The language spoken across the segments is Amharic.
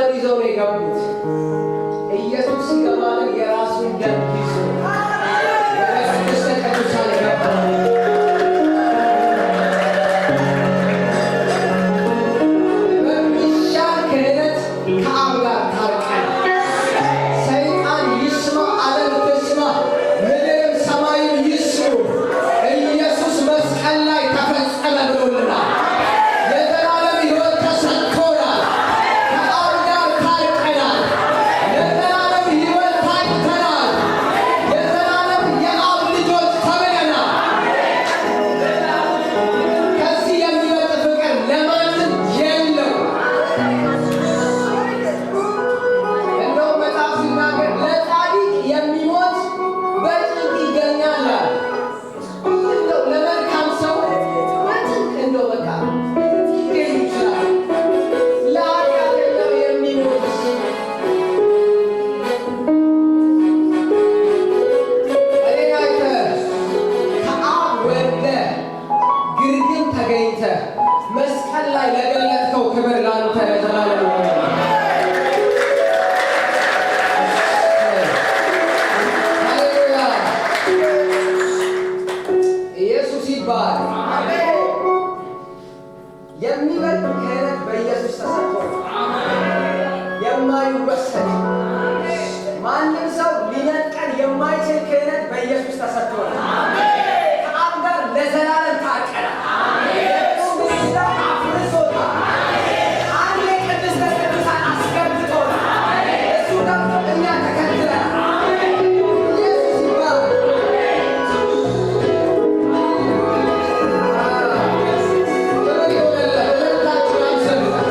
ዓለም ይዘው ነው የገቡት። ኢየሱስ ሲገባ ግን የራሱን ደም ይዞ ወደ ቅድስተ ቅዱሳን ገባ። በሚሻል ክህነት ከአብ ጋር ታርቀን። ሰይጣን ይስማ፣ ዓለም ትስማ፣ ምድርም ሰማይም ይስሙ፣ ኢየሱስ መስቀል ላይ ተፈጸመ ብሎልናል። የዘላለም ሕይወት ተሰጥቶናል። ከአብ ጋር ታርቀናል። የዘላለም ሕይወት ታጭተናል። የዘላለም የአብ ልጆች ተብለናል። ከዚህ የሚበልጥ ፍቅር ለማንም የለው። እንደውም መጽሐፍ ሲናገር ለጻድቅ የሚሞት በጭንቅ ይገኛል አለ። እንደው ለመልካም ሰው በጭንቅ እንደው በቃ ሊገኝ ይችላል። ለኃጢአተኛው የሚሞት እኔን አይተህ ከአብ ወርደህ ግርግም ተገኝተህ መስቀል ላይ ለገለጥከው ክብር ላንተ ለዘላለም ይሆናል። ሃሌሉያ! ኢየሱስ ይባል። የሚበልጥ ክህነት በኢየሱስ ተሰጥቶናል። የማይወሰድ ማንም ሰው ሊነጥቀን የማይችል ክህነት በኢየሱስ ተሰጥቶናል። ከአብ ጋር ለዘላለም ታርቀናል። የእሱን ግድግዳ አፍርሶታል። አንድ ቅድስተ ቅዱሳን አስገብቶናል። እሱ ገብቶ እኛ ተከትለናል። ኢየሱስ ይባል። ክብር ይሁንለት። እልልታችሁን አብዙለት።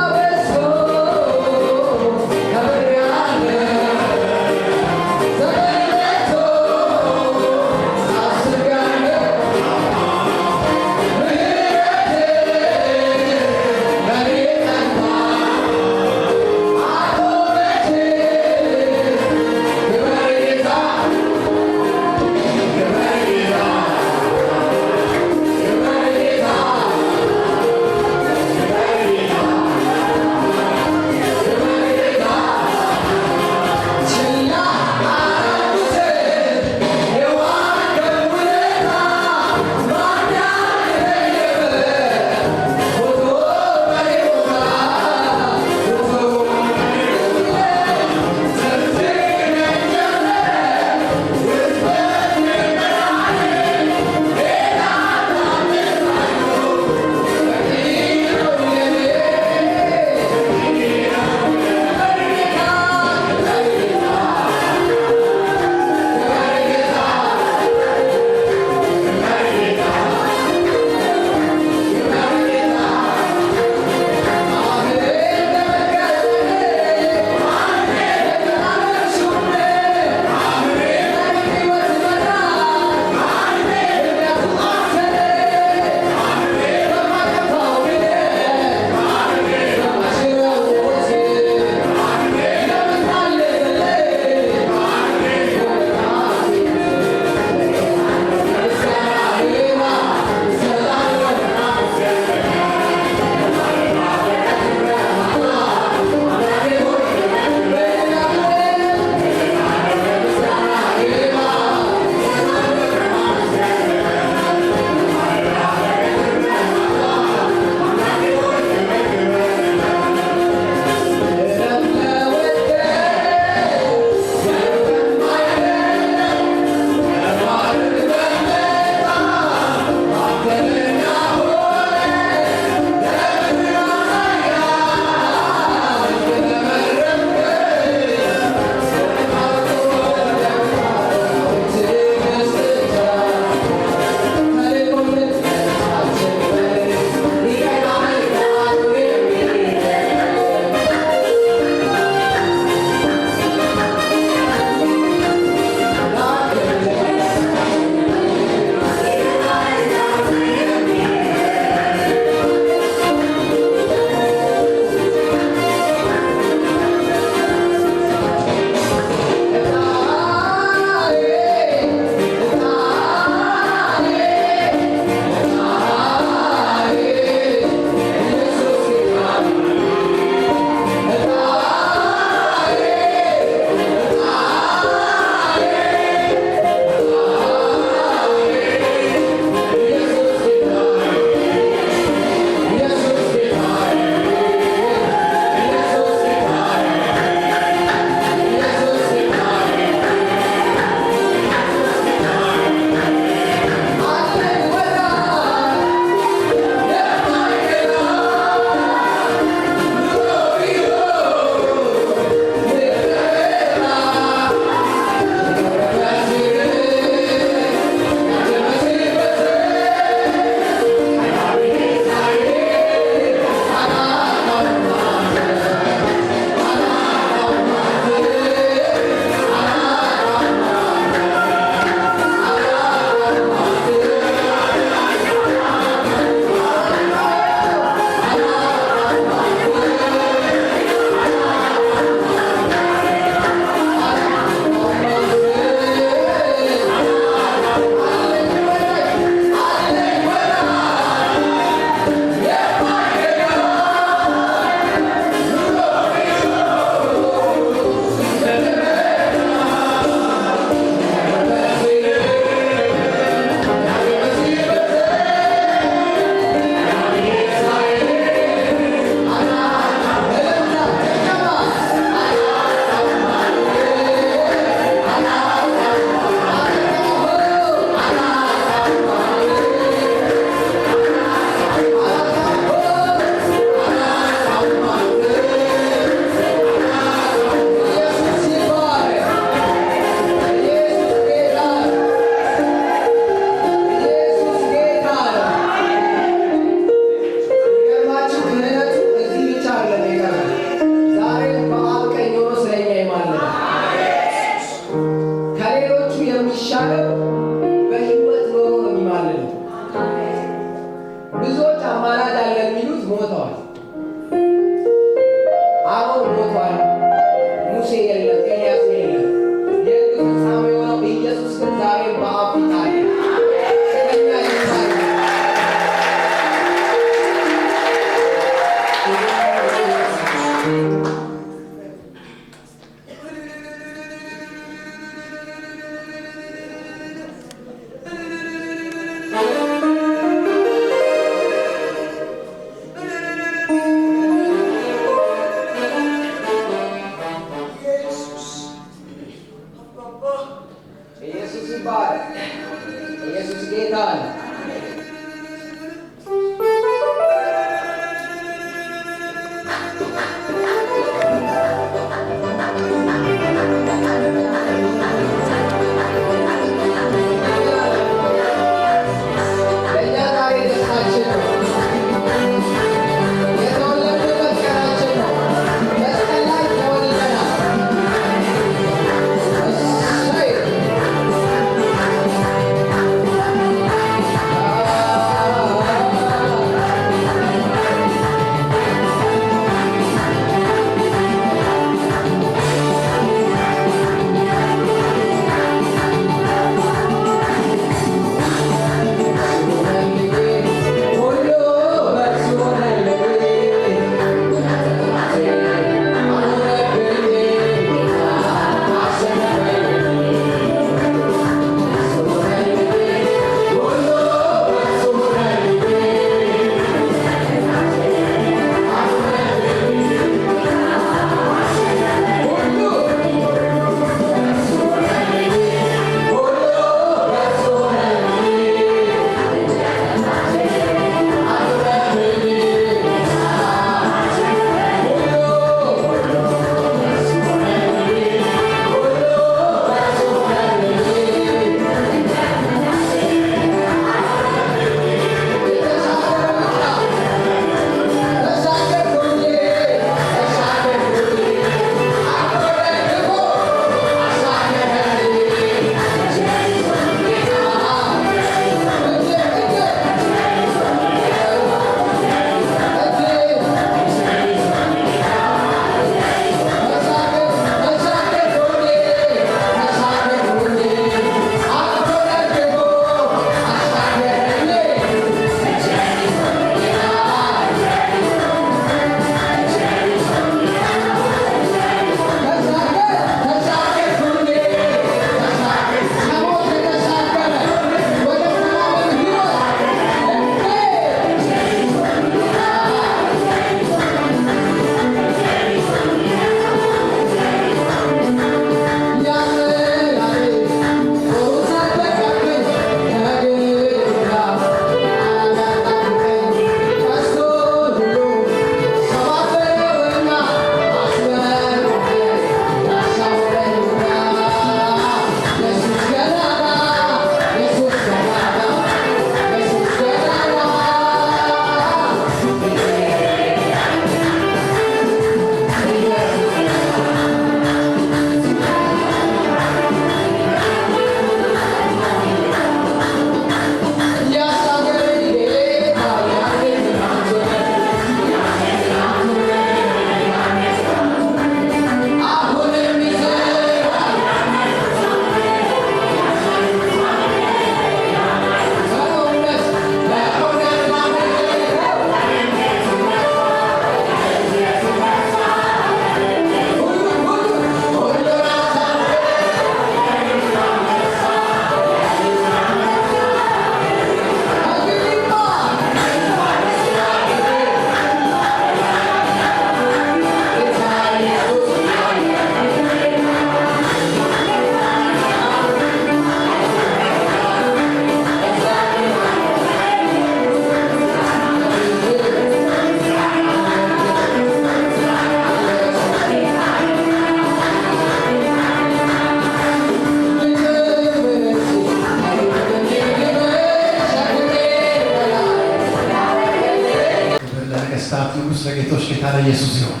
ለኢየሱስ ይሁን።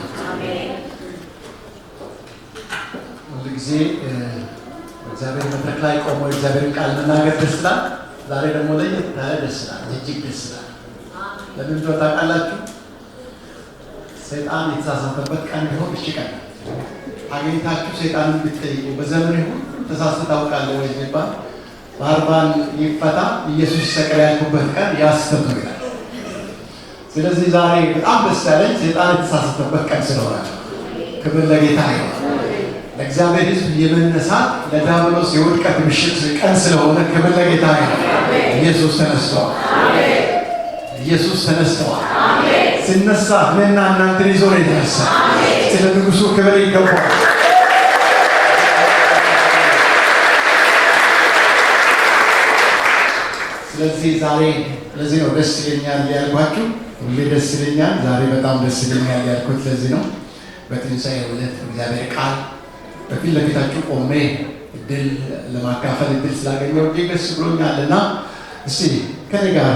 ሁሉ ጊዜ እግዚአብሔር መድረክ ላይ ቆሞ እግዚአብሔርን ቃል መናገር ደስ ይላል። ዛሬ ደግሞ ለየት ያለ ደስ ይላል፣ እጅግ ደስ ይላል። ለምን እንደሆነ ታውቃላችሁ? ሰይጣን የተሳሳተበት ቀን ቢሆን እሺ ቀን አገኝታችሁ ሰይጣንን ብትጠይቁ በዘመኔ ሁሉ ተሳስተህ ታውቃለህ ወይ ሲባል ባርባን ይፈታ ኢየሱስ ይሰቀል ያልኩበት ቀን ያስተምሩ ይላል። ስለዚህ ዛሬ በጣም ደስ ያለኝ ሰይጣን የተሳሳተበት ቀን ስለሆነ ክብር ለጌታ ይሁን። ለእግዚአብሔር ሕዝብ የመነሳት ለዲያብሎስ የውድቀት ምሽት ቀን ስለሆነ ክብር ለጌታ ይሁን። ኢየሱስ ተነስተዋል። ኢየሱስ ተነስተዋል። ሲነሳ እኔና እናንተን ይዞ ነው የተነሳ። ስለ ንጉሡ ክብር ይገባል። ስለዚህ ዛሬ ለዚህ ነው ደስ ይለኛል ያልኳችሁ። ሁሌ ደስ ይለኛል፣ ዛሬ በጣም ደስ ይለኛል ያልኩት ለዚህ ነው። በትንሣኤ ዕለት እግዚአብሔር ቃል በፊት ለፊታችሁ ቆሜ እድል ለማካፈል እድል ስላገኘሁ እጅግ ደስ ብሎኛል እና እስቲ ከኔ ጋር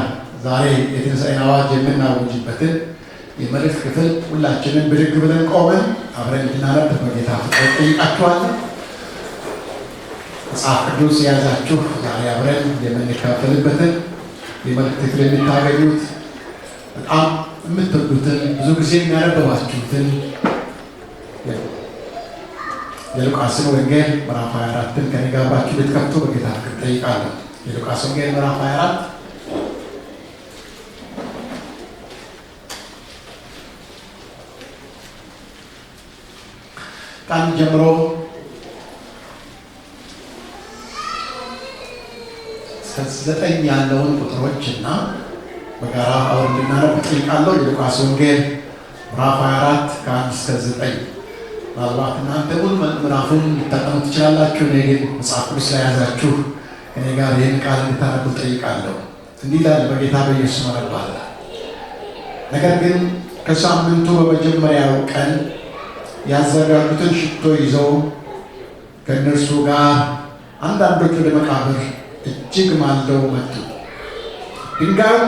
ዛሬ የትንሣኤን አዋጅ የምናውጅበትን የመልእክት ክፍል ሁላችንም ብድግ ብለን ቆመን አብረን እንድናነብ በጌታ ፍቅር ጠይቃችኋለሁ። መጽሐፍ ቅዱስ የያዛችሁ ዛሬ አብረን የምንካፈልበትን የመልእክት ክፍል የምታገኙት በጣም የምትወዱትን ብዙ ጊዜ የሚያነበባችሁትን የሉቃስን ወንጌል ምዕራፍ 24ን ከኔ ጋር አብራችሁ ልትከፍቱ በጌታ ፍቅር ጠይቃለሁ። የሉቃስ ወንጌል ምዕራፍ 24 ቃል ጀምሮ እስከ 9 ያለውን ቁጥሮች እና በጋራ አሁን እንድናነብ ጠይቃለሁ። የሉቃስ ወንጌል ምዕራፍ 24 ከ1 እስከ 9 ምናልባት እናንተ ሙሉ ምዕራፉን ልታጠኑ ትችላላችሁ። እኔ ግን መጽሐፍ ቅዱስ ላይ ያዛችሁ እኔ ጋር ይህን ቃል እንድታነቡ ጠይቃለሁ። እንዲህ ይላል በጌታ በኢየሱስ አነባለሁ። ነገር ግን ከሳምንቱ በመጀመሪያው ቀን ያዘጋጁትን ሽቶ ይዘው ከእነርሱ ጋር አንዳንዶች ወደ መቃብር እጅግ ማልደው መጡ። ድንጋዩን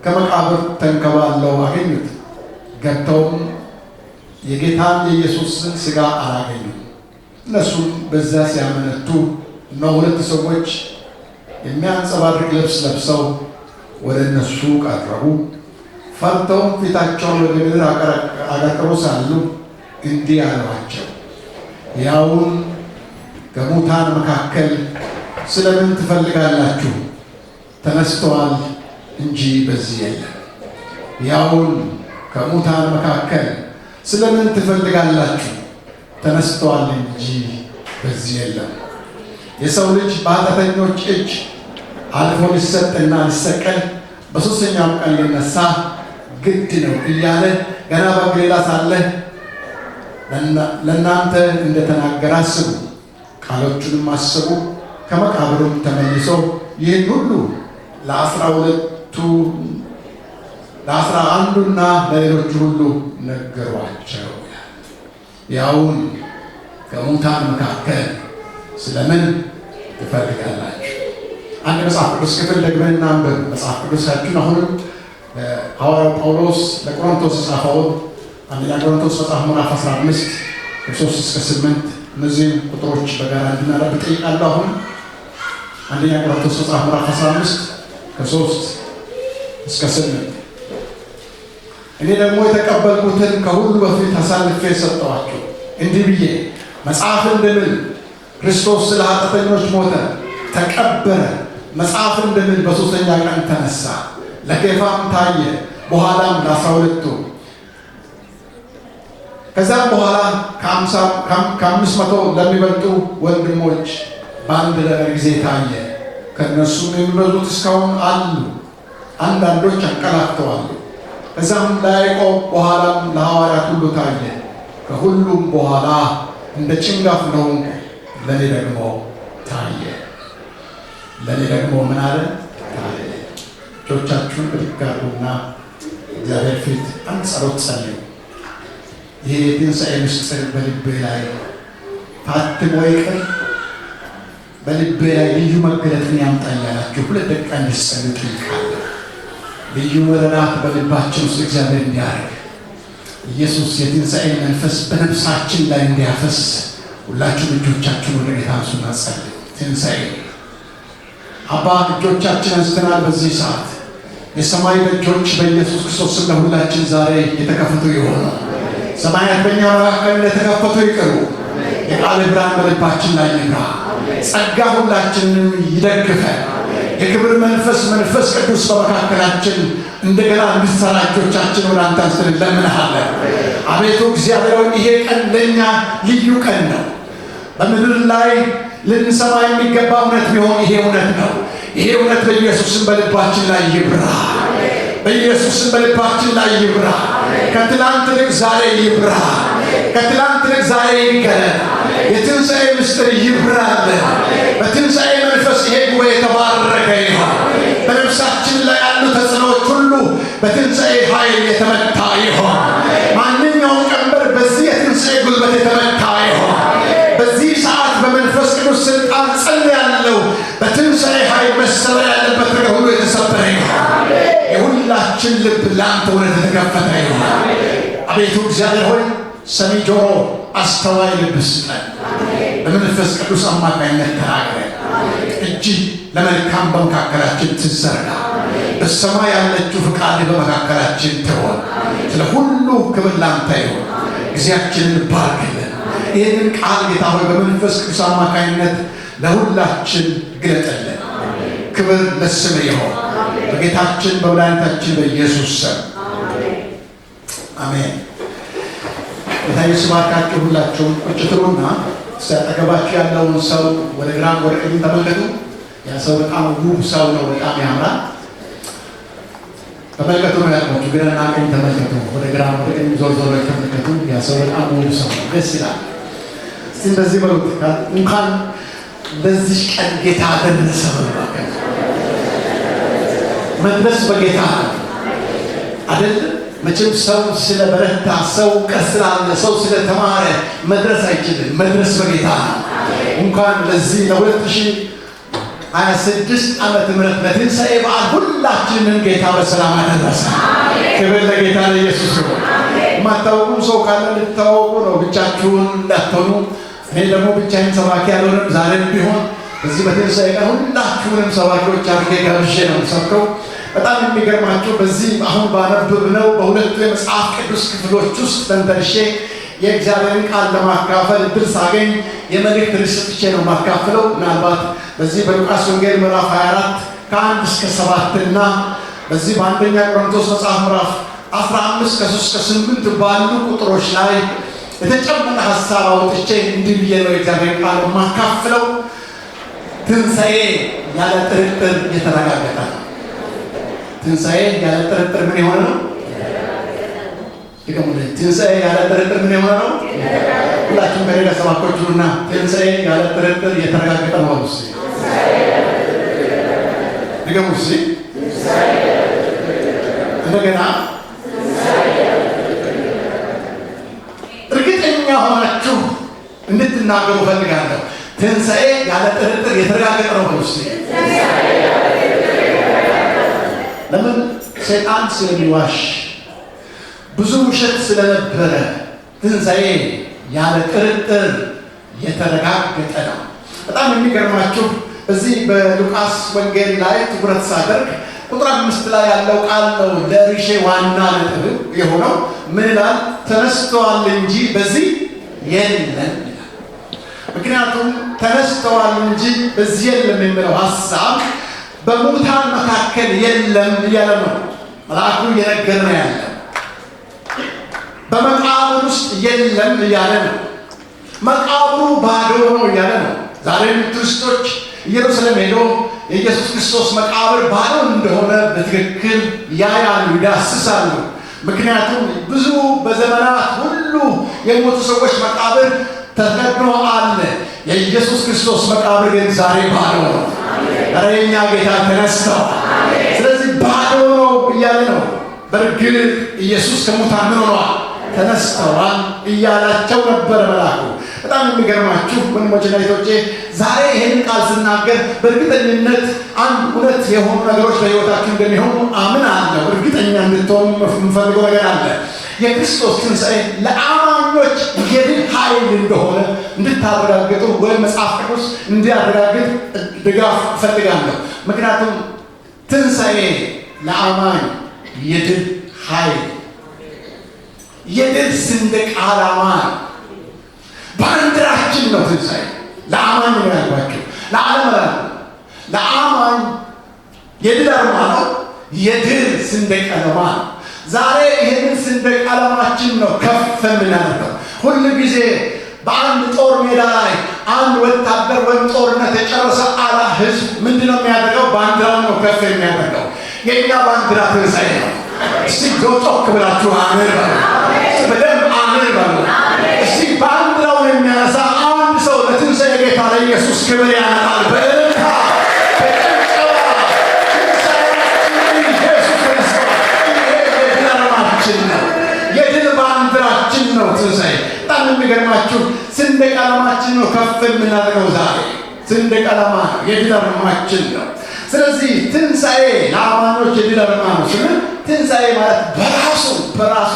ከመቃብር ተንከባለው አገኙት። ገብተውም የጌታን የኢየሱስን ሥጋ አላገኙም። እነሱም በዛ ሲያመነቱ እነሆ 2 ሰዎች የሚያንጸባርቅ ልብስ ለብሰው ወደ እነሱ ቀረቡ። ፈርተውም ፊታቸውን ወደ ምድር አቀርቅረው ሳሉ እንዲህ አሏቸው፣ ሕያውን ከሙታን መካከል ስለምን ትፈልጋላችሁ? ተነስተዋል እንጂ በዚህ የለም። ሕያውን ከሙታን መካከል ስለምን ትፈልጋላችሁ? ተነስተዋል እንጂ በዚህ የለም። የሰው ልጅ በኃጢአተኞች እጅ አልፎ ሊሰጥና ሊሰቀል በሦስተኛው ቀን ሊነሳ ግድ ነው እያለ ገና በገሊላ ሳለ ለእናንተ እንደተናገረ አስቡ። ቃሎቹንም አስቡ። ከመቃብሩም ተመልሶ ይህን ሁሉ ለ11ዱና ለሌሎቹ ሁሉ ነገሯቸው። ያውን ከሙታን መካከል ስለምን ትፈልጋላችሁ? አንድ መጽሐፍ ቅዱስ ክፍል ደግመን እናንብብ። መጽሐፍ ቅዱሳችሁን አሁንም ሐዋርያው ጳውሎስ ለቆሮንቶስ የጻፈውን አንደኛ ቆሮንቶስ መጽሐፍ ምዕራፍ 15 ከ3 እስከ 8 እነዚህን ቁጥሮች በጋራ እንድናነብ ጠይቃለሁ። አሁን አንደኛ ቆሮንቶስ መጽሐፍ ምዕራፍ 15 ከ3 እስከ 8 እኔ ደግሞ የተቀበልኩትን ከሁሉ በፊት አሳልፌ ሰጠኋችሁ፣ እንዲህ ብዬ መጽሐፍ እንደሚል ክርስቶስ ስለ ኃጢአተኞች ሞተ፣ ተቀበረ፣ መጽሐፍ እንደሚል በሦስተኛ ቀን ተነሳ፣ ለኬፋም ታየ፣ በኋላም ለ12ቱ፣ ከዚያም በኋላ ከ500 ለሚበልጡ ወንድሞች በአንድ ጊዜ ታየ። ከእነሱም የሚበዙት እስካሁን አሉ፣ አንዳንዶች አንቀላፍተዋል። ከዚያም ለያዕቆብ በኋላም ለሐዋርያት ሁሉ ታየ። ከሁሉም በኋላ እንደ ጭንጋፍ ነው ለእኔ ደግሞ ታየ። ለእኔ ደግሞ ምን አለ? ታየ። እጆቻችሁን ብድግ አድርጉና እግዚአብሔር ፊት አንድ ጸሎት ጸልዩ። ይህ የትንሣኤ ምስጢር በልቤ ላይ ታትሞ ይቅር፣ በልቤ ላይ ልዩ መገለጥን ያምጣ እያላችሁ 2 ደቂቃ እንድትጸልዩ ጠይቃለሁ። ልዩ መረዳት በልባችን ውስጥ እግዚአብሔር እንዲያደርግ ኢየሱስ የትንሣኤ መንፈስ በነፍሳችን ላይ እንዲያፈስ ሁላችሁም እጆቻችሁን ወደ ጌታ አንሱና ጸልዩ። ትንሣኤ አባ እጆቻችን አንስተናል። በዚህ ሰዓት የሰማይ ደጆች በኢየሱስ ክርስቶስ ስም ለሁላችን ዛሬ የተከፈቱ ይሆኑ። ሰማያት በእኛ መካከል እንደተከፈቱ ይቅሩ። የቃል ብርሃን በልባችን ላይ ይብራ። ጸጋ ሁላችንንም ይደግፈን። የክብር መንፈስ ቅዱስ በመካከላችን እንደገና እንድትሰራ እጆቻችን ወደ አንተ አንስተን እንለምንሃለን። አቤቱ እግዚአብሔር ይሄ ቀን ለእኛ ልዩ ቀን ነው። በምድር ላይ ልንሰማ የሚገባ እውነት ቢሆን ይሄ እውነት ነው። ይሄ እውነት በኢየሱስም በልባችን ላይ ይብራ። በኢየሱስም በልባችን ላይ ይብራ። ከትላንት ልቅ ዛሬ ይብራ። ከትላንት ልቅ ዛሬ ይገለጥ። የትንሣኤ ምስጢር ይብራልን። በትንሣኤ መንፈስ ይሄ ጉባኤ የተባረከ ይሆን። በነፍሳችን ላይ ያሉ ተጽዕኖዎች ሁሉ በትንሣኤ ኃይል የተመታ ይሆን። ማንኛውም ቀንበር በዚህ የትንሣኤ ጉልበት የተመታ ይሆን። በዚህ ሰዓት በመንፈስ ቅዱስ ስልጣን ጸልያለሁ። በትንሣኤ ኃይል መሰበር ያለበት ነገር ሁሉ የተሰበረ ይሆን። የሁላችን ልብ ለአንተ እውነት የተከፈተ ይሆን። አቤቱ እግዚአብሔር ሆይ ሰሚ ጆሮ፣ አስተዋይ ልብ ስጠን። በመንፈስ ቅዱስ አማካኝነት ተናግረን እጅግ ለመልካም በመካከላችን ትዘርጋ። በሰማይ ያለችው ፍቃድ በመካከላችን ትሆን። ስለ ሁሉ ክብር ላንተ ይሆን። ጊዜያችንን ባርክልን። ይህንን ቃል ጌታ ሆይ በመንፈስ ቅዱስ አማካኝነት ለሁላችን ግለጥልን። ክብር ለስምህ ይሆን በጌታችን በመድኃኒታችን በኢየሱስ ስም አሜን። ጌታ ኢየሱስ ባርካችሁ። ሁላችሁም ቁጭ ትሉና ሲያጠገባችሁ ያለውን ሰው ወደ ግራም ወደ ቀኝ ተመልከቱ። ያ ሰው በጣም ውብ ሰው ነው፣ በጣም ያምራል። ተመልከቱ ነው ያልኳችሁ። ግራና ቀኝ ተመልከቱ። ወደ ግራም ወደ ቀኝ ዞር ዞር ተመልከቱ። ያ ሰው በጣም ውብ ሰው ነው፣ ደስ ይላል። እስቲ እንደዚህ በሉት፣ እንኳን ለዚህ ቀን ጌታ አደረሰ። መድረስ በጌታ ነው አይደል? መቼም ሰው ስለበረታ፣ ሰው እውቀት ስላለ፣ ሰው ስለተማረ መድረስ አይችልም። መድረስ በጌታ ነው። እንኳን ለዚህ ለ2026 ዓመተ ምህረት ለትንሣኤ በዓል ሁላችንን ጌታ በሰላም አደረሰ። ክብር ለጌታ ለኢየሱስ ይሁን። የማታውቁ ሰው ካለ እንድታወቁ ነው፣ ብቻችሁን እንዳትሆኑ። እኔ ደግሞ ብቻዬን ሰባኪ አልሆንም። ዛሬም ቢሆን በዚህ በትንሣኤ ቀን ሁላችሁንም ሰባኪዎች አድርጌ ጋብዤ ነው የምሰብከው። በጣም የሚገርማችሁ በዚህ አሁን ባነብብነው በሁለቱ የመጽሐፍ ቅዱስ ክፍሎች ውስጥ ተንተርሼ የእግዚአብሔርን ቃል ለማካፈል እድል ሳገኝ የመልእክት ርዕስ ሰጥቼ ነው የማካፍለው። ምናልባት በዚህ በሉቃስ ወንጌል ምዕራፍ 24 ከ1 እስከ 7 እና በዚህ በአንደኛ ቆሮንቶስ መጽሐፍ ምዕራፍ 15 ከ3 እስከ 8 ባሉ ቁጥሮች ላይ የተጨመረ ሀሳብ አውጥቼ እንዲህ ብዬ ነው የእግዚአብሔርን ቃል የማካፍለው። ትንሣኤ ያለ ጥርጥር የተረጋገጠ ነው። ትንሣኤ ያለ ጥርጥር ምን የሆነ ነው? ይገሙልኝ። ትንሣኤ ያለ ጥርጥር ምን የሆነ ነው? ሁላችሁም ከሌላ ሰባኮች ሁሉና ትንሣኤ ያለ ጥርጥር የተረጋገጠ ነው። አሉስ ይገሙስ እንደገና እርግጠኛ ሆናችሁ እንድትናገሩ ፈልጋለሁ። ትንሣኤ ያለ ጥርጥር የተረጋገጠ ነው። አሉስ ለምን? ሰይጣን ስለሚዋሽ ብዙ ውሸት ስለነበረ ትንሣኤ ያለ ጥርጥር የተረጋገጠ ነው። በጣም የሚገርማችሁ እዚህ በሉቃስ ወንጌል ላይ ትኩረት ሳደርግ ቁጥር 5 ላይ ያለው ቃል ነው ለሪሼ ዋና ነጥብ የሆነው። ምን ይላል? ተነስተዋል እንጂ በዚህ የለም ይላል። ምክንያቱም ተነስተዋል እንጂ በዚህ የለም የሚለው ሀሳብ በሙታን መካከል የለም እያለ ነው መልአኩ እየነገረ ያለ። በመቃብር ውስጥ የለም እያለ ነው። መቃብሩ ባዶ ነው እያለ ነው። ዛሬም ቱሪስቶች ኢየሩሳሌም ሄዶ የኢየሱስ ክርስቶስ መቃብር ባዶ እንደሆነ በትክክል ያያሉ፣ ይዳስሳሉ። ምክንያቱም ብዙ በዘመናት ሁሉ የሞቱ ሰዎች መቃብር ተከድኖ አለ። የኢየሱስ ክርስቶስ መቃብር ግን ዛሬ ባዶ ነው። ኧረ የእኛ ጌታ ተነስተዋል። ስለዚህ ባዶ ነው እያለ ነው። በእርግጥ ኢየሱስ ከሙታን ምን ሆነዋል? ተነስተዋል እያላቸው ነበር መልአኩ። በጣም የሚገርማችሁ ወንድሞችና እህቶቼ ዛሬ ይህን ቃል ስናገር በእርግጠኝነት አንድ ሁለት የሆኑ ነገሮች በሕይወታችሁ እንደሚሆኑ አምናለሁ። እርግጠኛ እንድትሆኑ የምፈልገው ነገር አለ። የክርስቶስ ትንሣኤ ለአማኞች የድል ኃይል እንደሆነ እንድታረጋግጡ ወይም መጽሐፍ ቅዱስ እንዲያረጋግጥ ድጋፍ እፈልጋለሁ። ምክንያቱም ትንሣኤ ለአማኝ የድል ኃይል፣ የድል ሰንደቅ ዓላማ ባንዲራችን ነው። ትንሣኤ ለአማኝ ነው ያልኳቸው፣ ለዓለም ለአማኝ የድል አርማ ነው፣ የድል ሰንደቅ ዓላማ ነው። ዛሬ ይህንን ሰንደቅ ዓላማችን ነው ከፍ የምናደርገው። ሁሉ ጊዜ በአንድ ጦር ሜዳ ላይ አንድ ወታደር ወይም ጦርነት የጨረሰ ህዝብ ምንድን ነው የሚያደርገው? ባንዲራውን ነው ከፍ የሚያደርገው። የእኛ ባንዲራ ትንሣኤ ነው። እስቲ ጮክ ብላችሁ አሜን በሉ። በደንብ አሜን በሉ። እስቲ ባንዲራውን የሚያነሳ አንድ ሰው ለትንሣኤ ጌታ ለኢየሱስ ክብር ያመጣል። በእልልታ በጭብጨባ ትንሣኤያችን ኢየሱስ ክርስቶስ። ይሄ የድል ዓላማችን ነው፣ የድል ባንዲራችን ነው ትንሣኤ። በጣም የሚገርማችሁ ሰንደቅ ዓላማችን ነው ከፍ የምናደርገው ዛሬ። ሰንደቅ ዓላማ ነው፣ የድል ዓላማችን ነው። ስለዚህ ትንሣኤ ለአማኞች የድል ዓላማ ነው ስንል ትንሣኤ ማለት በራሱ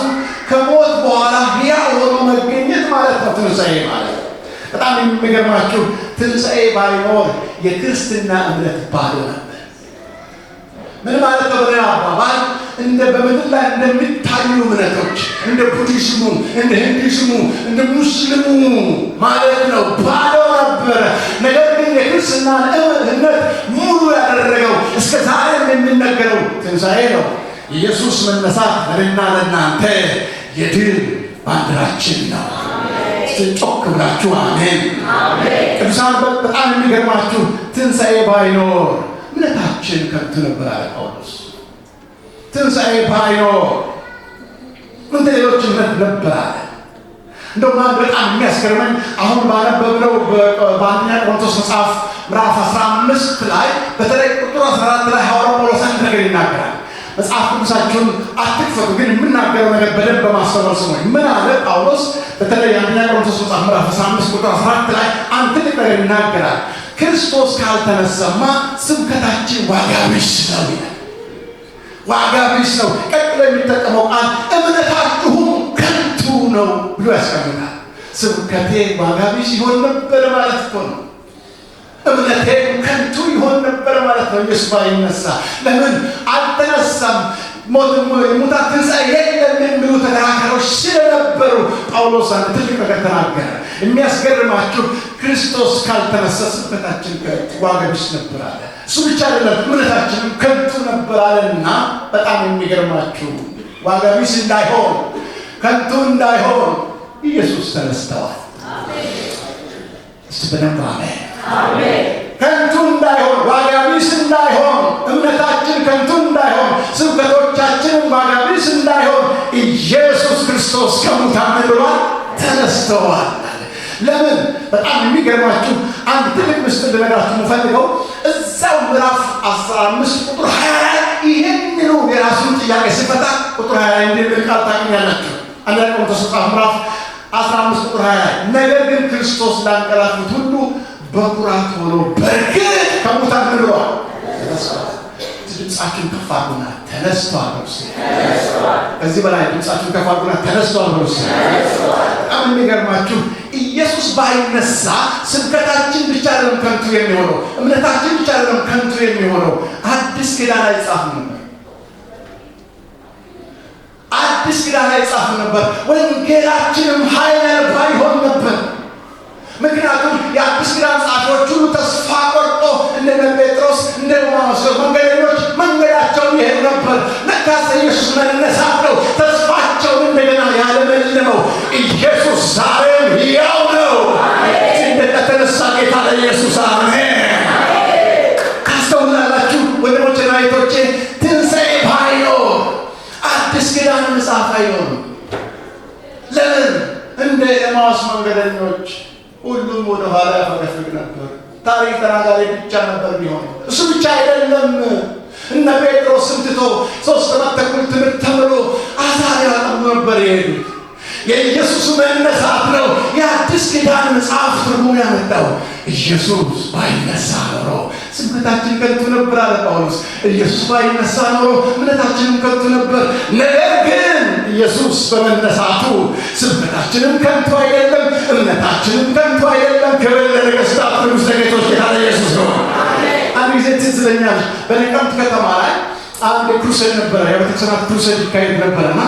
ከሞት በኋላ ሕያው ሆኖ መገኘት ማለት ነው። ትንሣኤ ማለት በጣም የሚገርማችሁ ትንሣኤ ባይኖር የክርስትና እምነት ባዶ ነበር። ምን ማለት ነው? በሌላ አባባል እንደ በምድር ላይ እንደሚታዩ እምነቶች እንደ ቡዲዝሙ፣ እንደ ሂንዱይዝሙ፣ እንደ ሙስሊሙ ማለት ነው ባዶ ነበረ። ነገር ግን የክርስትናን እምነት ሙሉ ያደረገው እስከ ዛሬ የሚነገረው ትንሣኤ ነው። ኢየሱስ መነሳት ለእኔና ለእናንተ የድል ባንዲራችን ነው። ጮክ ብላችሁ አሜን። ቅዱሳን በጣም የሚገርማችሁ ትንሣኤ ባይኖር እምነታችን ከንቱ ነበር አለ ጳውሎስ። ትንሣኤ ባይኖር እንደ ሌሎች እምነት ነበር አለ። እንደውም አንድ በጣም የሚያስገርመኝ አሁን ባነበብነው በአንደኛ ቆሮንቶስ መጽሐፍ ምዕራፍ 15 ላይ በተለይ ቁጥር 14 ላይ ሐዋርያው ጳውሎስ አንድ ነገር ይናገራል። መጽሐፍ ቅዱሳችሁን አትክፈቱ፣ ግን የምናገረው ነገር በደንብ በማስተዋል ስሙኝ። ምን አለ ጳውሎስ? በተለይ አንደኛ ቆሮንቶስ መጽሐፍ ምዕራፍ 15 ቁጥር 14 ላይ አንድ ትልቅ ነገር ይናገራል። ክርስቶስ ካልተነሳማ ስብከታችን ዋጋ ቢስ ነው ይላል። ዋጋ ቢስ ነው። ቀጥሎ የሚጠቀመው ቃል እምነታችሁም ከንቱ ነው ብሎ ያስቀምጣል። ስብከቴ ዋጋ ቢስ ይሆን ነበር ማለት እኮ ነው። እምነቴ ከንቱ ይሆን ነበር ማለት ነው። ኢየሱስ ባይነሳ ለምን አልተነሳም? ሙታን ትንሣኤ የለም የሚሉ ተከራካሪዎች ስለነበሩ ጳውሎስ አንድ ትልቅ ነገር ተናገረ። የሚያስገርማችሁ ክርስቶስ ካልተነሳ ስብከታችን ዋጋ ቢስ ነበር አለ። እሱ ብቻ አይደለም እምነታችንም ከንቱ ነበር አለና በጣም የሚገርማችሁ ዋጋ ቢስ እንዳይሆን ከንቱ እንዳይሆን ኢየሱስ ተነስተዋል። እስቲ በደንብ አሜን። ከንቱ እንዳይሆን ዋጋ ቢስ እንዳይሆን እምነታችን ከንቱ እንዳይሆን ስብከቶቻችንም ዋጋ ቢስ እንዳይሆን ኢየሱስ ክርስቶስ ከሙታን ብሏል ተነስተዋል። ለምን? በጣም የሚገርማችሁ አንድ ትልቅ ምስጢር ልነግራችሁ የምፈልገው እዛው ምዕራፍ 15 ቁጥር 20 ላይ ይህንኑ የራሱን ጥያቄ ሲፈታ ቁጥር 20 ላይ እንዲህ ቃል ታገኛላችሁ። አንደኛ ቆሮንቶስ ምዕራፍ 15 ቁጥር 20 ላይ ነገር ግን ክርስቶስ ላንቀላፉት ሁሉ በኩራት ሆኖ በእርግጥ ከሙታን ብሏል ተነስቷል። ድምፃችሁን ከፍ አድርጉና ተነስቷል ነው። ከዚህ በላይ ድምፃችሁን ከፍ አድርጉና ተነስቷል ነው። በጣም የሚገርማችሁ ኢየሱስ ባይነሳ ስብከታችን ብቻ አይደለም ከንቱ የሚሆነው፣ እምነታችን ብቻ አይደለም ከንቱ የሚሆነው፣ አዲስ ኪዳን አይጻፍ ነበር። አዲስ ኪዳን አይጻፍ ነበር። ወንጌላችንም ኃይል አልባ ይሆን ነበር። ምክንያቱም የአዲስ ኪዳን ጸሐፊዎች ሁሉ ተስፋ ቆርጦ እንደነ ጴጥሮስ እንደ መንገደኞች መንገዳቸውን ይሄዱ ነበር። ለካስ ኢየሱስ መነሳት ነው ተስፋቸውን እንደገና ያለመልመው። ኢየሱስ ዛሬም ሕያው ነው። እንደተነሳ ጌታ ለኢየሱስ አሜን። ታስተውላላችሁ ወንድሞቼና እህቶቼ፣ ትንሣኤ ባይኖር አዲስ ኪዳን መጽሐፍ አይኖርም። ለምን? እንደ ኤማሁስ መንገደኞች ሁሉም ወደ ኋላ ያፈገፍግ ነበር። ታሪክ ተናጋሪ ብቻ ነበር ቢሆን። እሱ ብቻ አይደለም። እነ ጴጥሮስን ትቶ 3 ዓመት ተኩል ትምህርት ተምሮ አሳ ያጠምዱ ነበር የሄዱት። የኢየሱስ መነሳት ነው የአዲስ ኪዳን መጽሐፍ ትርጉም ያመጣው። ኢየሱስ ባይነሳ ኖሮ ስብከታችን ከንቱ ነበር አለ ጳውሎስ። ኢየሱስ ባይነሳ ኖሮ እምነታችንም ከንቱ ነበር። ነገር ግን ኢየሱስ በመነሳቱ ስብከታችንም ከንቱ አይደለም፣ እምነታችንም ከንቱ አይደለም። ክብር ለነገሥታት ንጉሥ ለጌቶች ጌታ ለኢየሱስ ነው። አንድ ጊዜ ትዝ ይለኛል፣ በነቀምት ከተማ ላይ አንድ ክሩሴድ ነበረ፣ የቤተክርስቲያን ክሩሴድ ይካሄድ ነበረና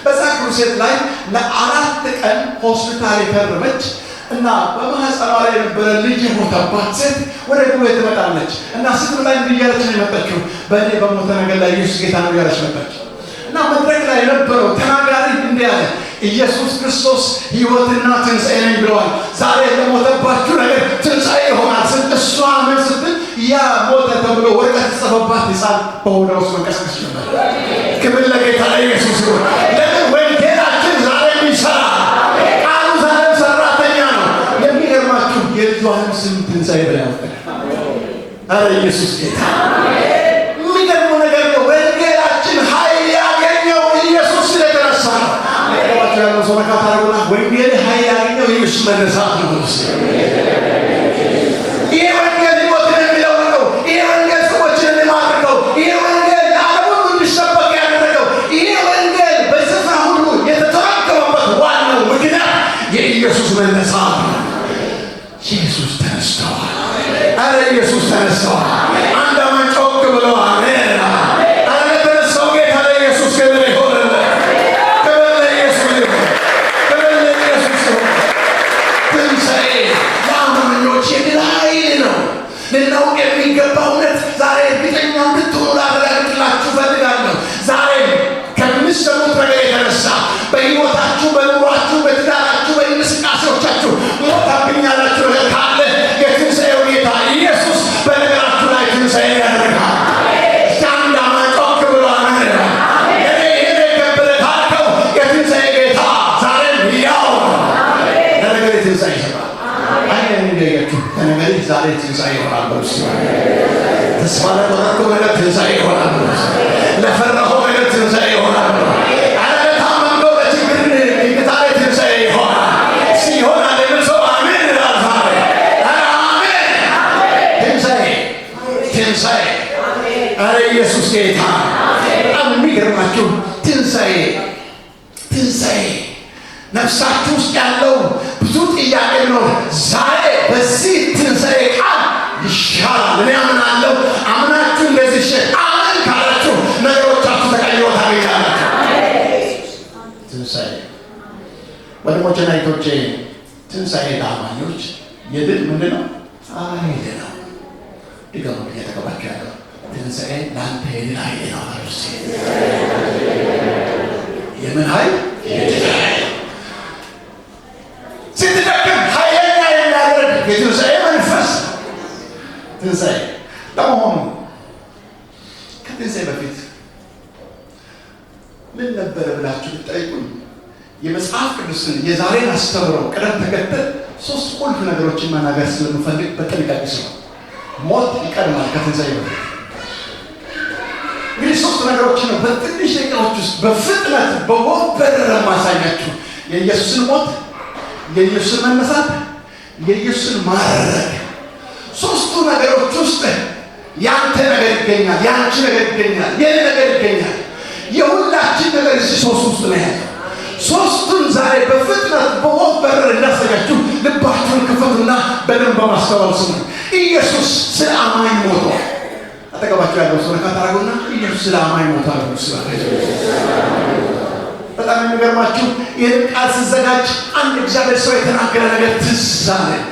በዛ ክሩሴድ ላይ ለ4 ቀን ሆስፒታል የከረመች እና በማህፀኗ ላይ የነበረ ልጅ የሞተባት ሴት ወደ ጉባኤ ትመጣለች እና ስትመጣ እንዲህ እያለች ነው የመጣችው። በእኔ በሞተ ነገር ላይ ኢየሱስ ጌታ ነው እያለች መጣች እና መድረክ ላይ የነበረው ተናጋሪ እንዲህ አለ፣ ኢየሱስ ክርስቶስ ሕይወትና ትንሣኤ ነኝ ብለዋል። ዛሬ ለሞተባችሁ ነገር ትንሣኤ ይሆናል ስል እሷ ምን ስትል ያ ሞተ ተብሎ ወረቀት የተጻፈባት ሕፃን በሆዷ ውስጥ መንቀሳቀስ ነበር። ክብር ለጌታ ለኢየሱስ ይሁን። ለምን ወንጌላችን ዛሬም ይሰራል። ቃሉ ዛሬም ሰራተኛ ነው። የሚገርማችሁ የልጇንም ስም ትንሣኤ ብላ ያወጣል። አረ ኢየሱስ ጌታ! የሚገርመው ነገር ነው። ወንጌላችን ኃይል ያገኘው ኢየሱስ ስለተነሳ ነው። አጠገባቸው ያለው ሰው ነካ ታደርጉና ወንጌል ኃይል ያገኘው ኢየሱስ መነሳት ነው። ይሄ ወንጌል ሕይወትን የሚለውጠው፣ ይሄ ወንጌል ሰዎችን የሚማርከው፣ ይሄ ወንጌል ለዓለም ሁሉ እንዲሰበክ ያደረገው፣ ይሄ ወንጌል በስፍራ ሁሉ የተተረከመበት ዋናው ምክንያት የኢየሱስ መነሳት ነው። ኢየሱስ ተነስተዋል። አረ ኢየሱስ ተነስተዋል። አንድ አማኝ ጮክ ብለው አሜን። አረ ለተነሳው ጌታ ለኢየሱስ ክብር ይሁንለት። ክብር ለኢየሱስ ይሁን። ክብር ለኢየሱስ ይሁን። ትንሣኤ ለአማኞች የድል ኃይል ነው። ልናውቅ የሚገባ እውነት ዛሬ እርግጠኛ እንድትሆኑ ላረጋግጥላችሁ እፈልጋለሁ። ዛሬ ከምትሰሙት ነገር የተነሳ በሕይወታችሁ፣ በኑሯችሁ፣ በትዳራችሁ፣ በእንቅስቃሴዎቻችሁ ሞታብኝ ያላችሁ ነገር ካለ የትንሣኤው ጌታ ኢየሱስ በነገራችሁ ላይ ትንሣኤ ያደርጋል። እስኪ አንድ አማኝ ጮክ ብሎ አሜን። እኔ ይሄን የከበረ ካልከው የትንሣኤ ጌታ ዛሬም ሕያው ነው። ለነገሬ ትንሣኤ ይሰጣል። አይኔን እንደያችሁ ከነገሬ ዛሬ ትንሣኤ ይሆናል በሉ እስኪ። ተስፋ ለቆረጥከው ነገር ትንሣኤ ይሆናል በሉ እስኪ። ለፈራኸው ነገር ትንሣኤ ይሆናል በሉ። አረ ለታመምከው በችግር ዛሬ ትንሣኤ ይሆናል። እስኪ ይሆናል የሚል ሰው አሜን ይላል ዛሬ። አረ አሜን። ትንሣኤ ትንሣኤ። አረ ኢየሱስ ጌታ! በጣም የሚገርማችሁ ትንሣኤ ትንሣኤ ነፍሳችሁ ውስጥ ያለው ብዙ ጥያቄ ነው። ዛሬ በዚህ ትንሣኤ ቃል ይሻላል። እኔ አምናለሁ። አምናችሁ እንደዚህ አሜን ካላችሁ ነገሮቻችሁ ተቀይረው ታገኛላችሁ። ትንሣኤ ወንድሞቼና እህቶቼ፣ ትንሣኤ ለአማኞች የድል ምንድን ነው? ኃይል ነው። ድገሙ እየተቀባችሁ ያለው ትንሣኤ ለአንተ የድል ኃይል ነው። አርሲ የምን ኃይል? የድል ኃይል። ስትደክም ኃይለኛ የሚያደርግ የትንሣኤ መንፈስ ትንሣኤ። ለመሆኑ ከትንሣኤ በፊት ምን ነበረ ብላችሁ ብትጠይቁኝ የመጽሐፍ ቅዱስን የዛሬን አስተምረው ቅደም ተከተል 3 ቁልፍ ነገሮችን መናገር ስለምፈልግ በጥንቃቄ ስለው። ሞት ይቀድማል ከትንሣኤ በፊት። እንግዲህ 3 ነገሮችን ነው በትንሽ ደቂቃዎች ውስጥ በፍጥነት በወበረ ማሳያችሁ። የኢየሱስን ሞት፣ የኢየሱስን መነሳት፣ የኢየሱስን ማረግ። 3ቱ ነገሮች ውስጥ ያንተ ነገር ይገኛል፣ ያንቺ ነገር ይገኛል፣ የኔ ነገር ይገኛል። የሁላችን ነገር እዚህ 3 ውስጥ ነው ያለው። 3ቱን ዛሬ በፍጥነት በወፍ በረር እንዳሳያችሁ ልባችሁን ክፈቱና በደንብ በማስተዋል ስሙ። ኢየሱስ ስለ አማኝ ሞቷል። አጠገባችሁ ያለው ሰው ነካ ታደርጉና ኢየሱስ ስለ አማኝ ሞቷል ብሎ በጣም የሚገርማችሁ ይህን ቃል ስዘጋጅ አንድ እግዚአብሔር ሰው የተናገረ ነገር ትዝ አለኝ።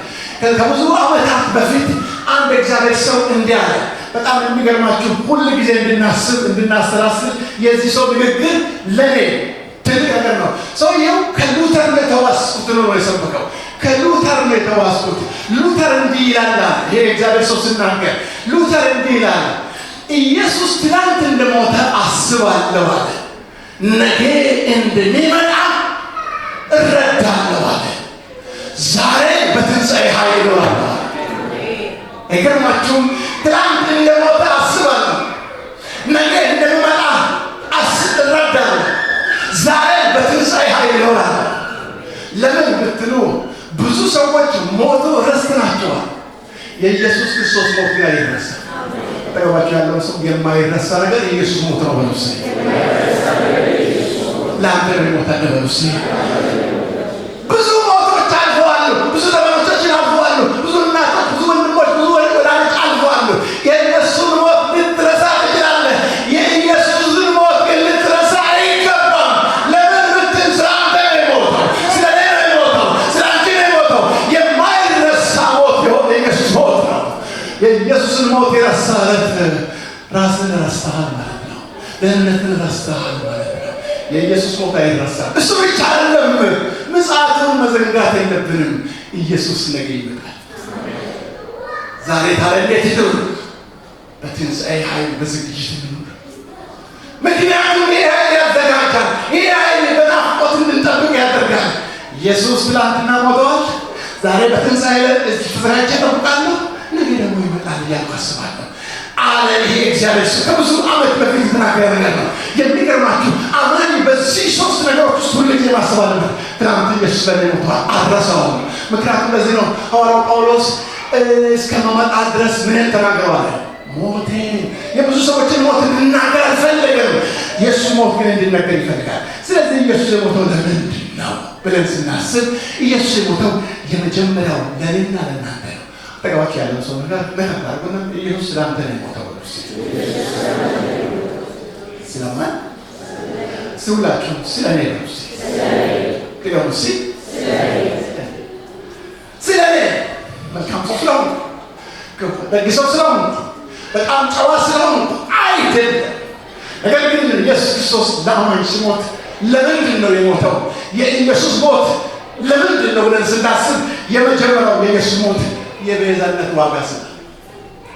ከብዙ ዓመታት በፊት አንድ እግዚአብሔር ሰው እንዲህ አለ። በጣም የሚገርማችሁ ሁል ጊዜ እንድናሰላስል የዚህ ሰው ንግግር ለኔ ትልቅ ነገር ነው። ሰውየው ከሉተር ነው የተዋስኩት ነው የሰበከው። ከሉተር ነው የተዋስኩት። ሉተር እንዲህ ይላል። ይሄ እግዚአብሔር ሰው ሲናገር ሉተር እንዲህ ይላል፣ ኢየሱስ ትናንት እንደሞተ አስባለሁ አለ፣ ነገ እንደሚመጣ እረዳለሁ አለ፣ ዛሬ በትንሣኤ ኃይል እኖራለሁ። አይገርማችሁም? ትናንት እንደሞተ አስባለሁ፣ ነገ እንደሚመጣ እረዳለሁ፣ ዛሬ በትንሣኤ ኃይል እኖራለሁ። ለምን ብትሉ ብዙ ሰዎች ሞቶ ረስተናቸዋል። የኢየሱስ ክርስቶስ ሞት ጋር ይረሳ። አጠገባቸው ያለው ሰው የማይረሳ ነገር የኢየሱስ ሞት ነው በሉስ። ለአንተ ሞት አለ በሉስ። ብዙ ሞቶች አልፈዋል። ብዙ ዘመኖቻችን አልፈዋል። ብዙ እናቶች፣ ብዙ ወንድሞች፣ ብዙ ወላጆች አልፈዋል። የእነሱን ሞት ልትረሳ ትችላለህ። የኢየሱስን ሞት ግን ልትረሳ አይገባም። ለምን ብትል ስለ አንተ ነው የሞተው፣ ስለ እኔ ነው የሞተው፣ ስለ አንቺ ነው የሞተው። የማይረሳ ሞት የሆነ የኢየሱስ ሞት ነው። የኢየሱስን ሞት የረሳለት ራስን ረስተሃል ማለት ነው። ደህንነትን ረስተሃል ማለት ነው። የኢየሱስ ሞት አይረሳም። እሱ ብቻ አይደለም፣ ምጽአቱን መዘንጋት የለብንም። ኢየሱስ ነገ ይመጣል። ዛሬ ታዲያ እንዴት ይሁን? በትንሣኤ ኃይል በዝግጅት እንኑር። ምክንያቱም ይህ ኃይል ያዘጋጃል። ይህ ኃይል በናፍቆት እንድንጠብቅ ያደርጋል። ኢየሱስ ትላንትና ሞተዋል። ዛሬ በትንሣኤ ተዘጋጅቼ እጠብቃለሁ። ነገ ደግሞ ይመጣል እያልኩ አስባለሁ አለ። ይሄ እግዚአብሔር ሰው ከብዙ ዓመት በፊት የተናገረ ነገር ነው። የሚገርማችሁ አማኝ በዚህ ሶስት ነገሮች ውስጥ ሁሉ ጊዜ ማሰብ አለበት። ትናንት ኢየሱስ ለኔ ሞተዋል፣ አልረሳውም። ምክንያቱም ለዚህ ነው ሐዋርያው ጳውሎስ እስከመመጣ ድረስ ምን ተናግረዋል? ሞቴን። የብዙ ሰዎችን ሞት እንድናገር አልፈለገም። የእሱ ሞት ግን እንድነገር ይፈልጋል። ስለዚህ ኢየሱስ የሞተው ለምንድን ነው ብለን ስናስብ ኢየሱስ የሞተው የመጀመሪያው ለእኔና ለእናንተ ነው። አጠገባችሁ ያለው ሰው ነገር መካከል ኢየሱስ ስለ አንተ ነው የሞተው። ስለማን? ሁላችሁ ስለ እኔ ነው። ግደሙ ሲ ስለ እኔ መልካም ሰው ስለሆንኩ፣ ደግ ሰው ስለሆንኩ፣ በጣም ጨዋ ስለሆንኩ አይደለም። ነገር ግን ኢየሱስ ክርስቶስ ለአማኝ ሲሞት ለምንድን ነው የሞተው? የኢየሱስ ሞት ለምንድን ነው ብለን ስናስብ የመጀመሪያው የኢየሱስ ሞት የቤዛነት ዋጋ ስለ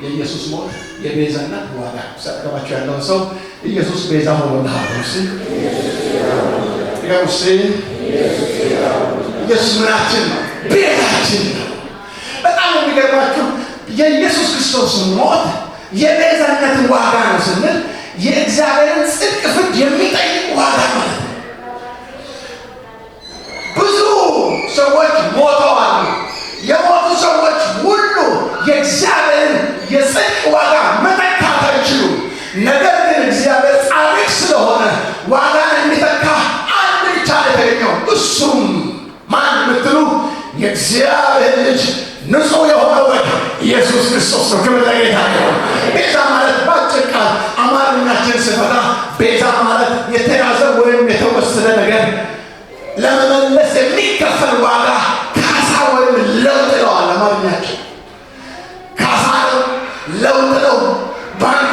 የኢየሱስ ሞት የቤዛነት ዋጋ ሰጠባቸው ያለውን ሰው ኢየሱስ ቤዛ ሆኖልሃል። ኢየሱስ ምናችን ነው? ቤዛችን ነው። በጣም የሚገርማችሁ የኢየሱስ ክርስቶስ ሞት የቤዛነት ዋጋ ነው ስንል የእግዚአብሔርን ጽድቅ ፍርድ የሚጠይቅ ዋጋ ማለት ነው። ብዙ ሰዎች ሞተዋል። የሞቱ ሰዎች ሁሉ የእግዚአብሔርን የጽድቅ ዋጋ መተካት አይችሉም። ነገር ግን እግዚአብሔር ጻድቅ ስለሆነ ዋጋን የሚተካ አንድ ብቻ የተገኘው እሱም ማን ብትሉ የእግዚአብሔር ልጅ ንጹሕ የሆነው በግ ኢየሱስ ክርስቶስ ነው። ክብር ለጌታ ይሁን። ቤዛ ማለት በአጭር ቃል አማርኛችን ስፈታ ቤዛ ማለት የተያዘ ወይም የተወሰደ ነገር ለመመለስ የሚከፈል ዋጋ፣ ካሳ ወይም ለውጥ ነው። አማርኛችን ካሳ ነው፣ ለውጥ ነው። በአንተ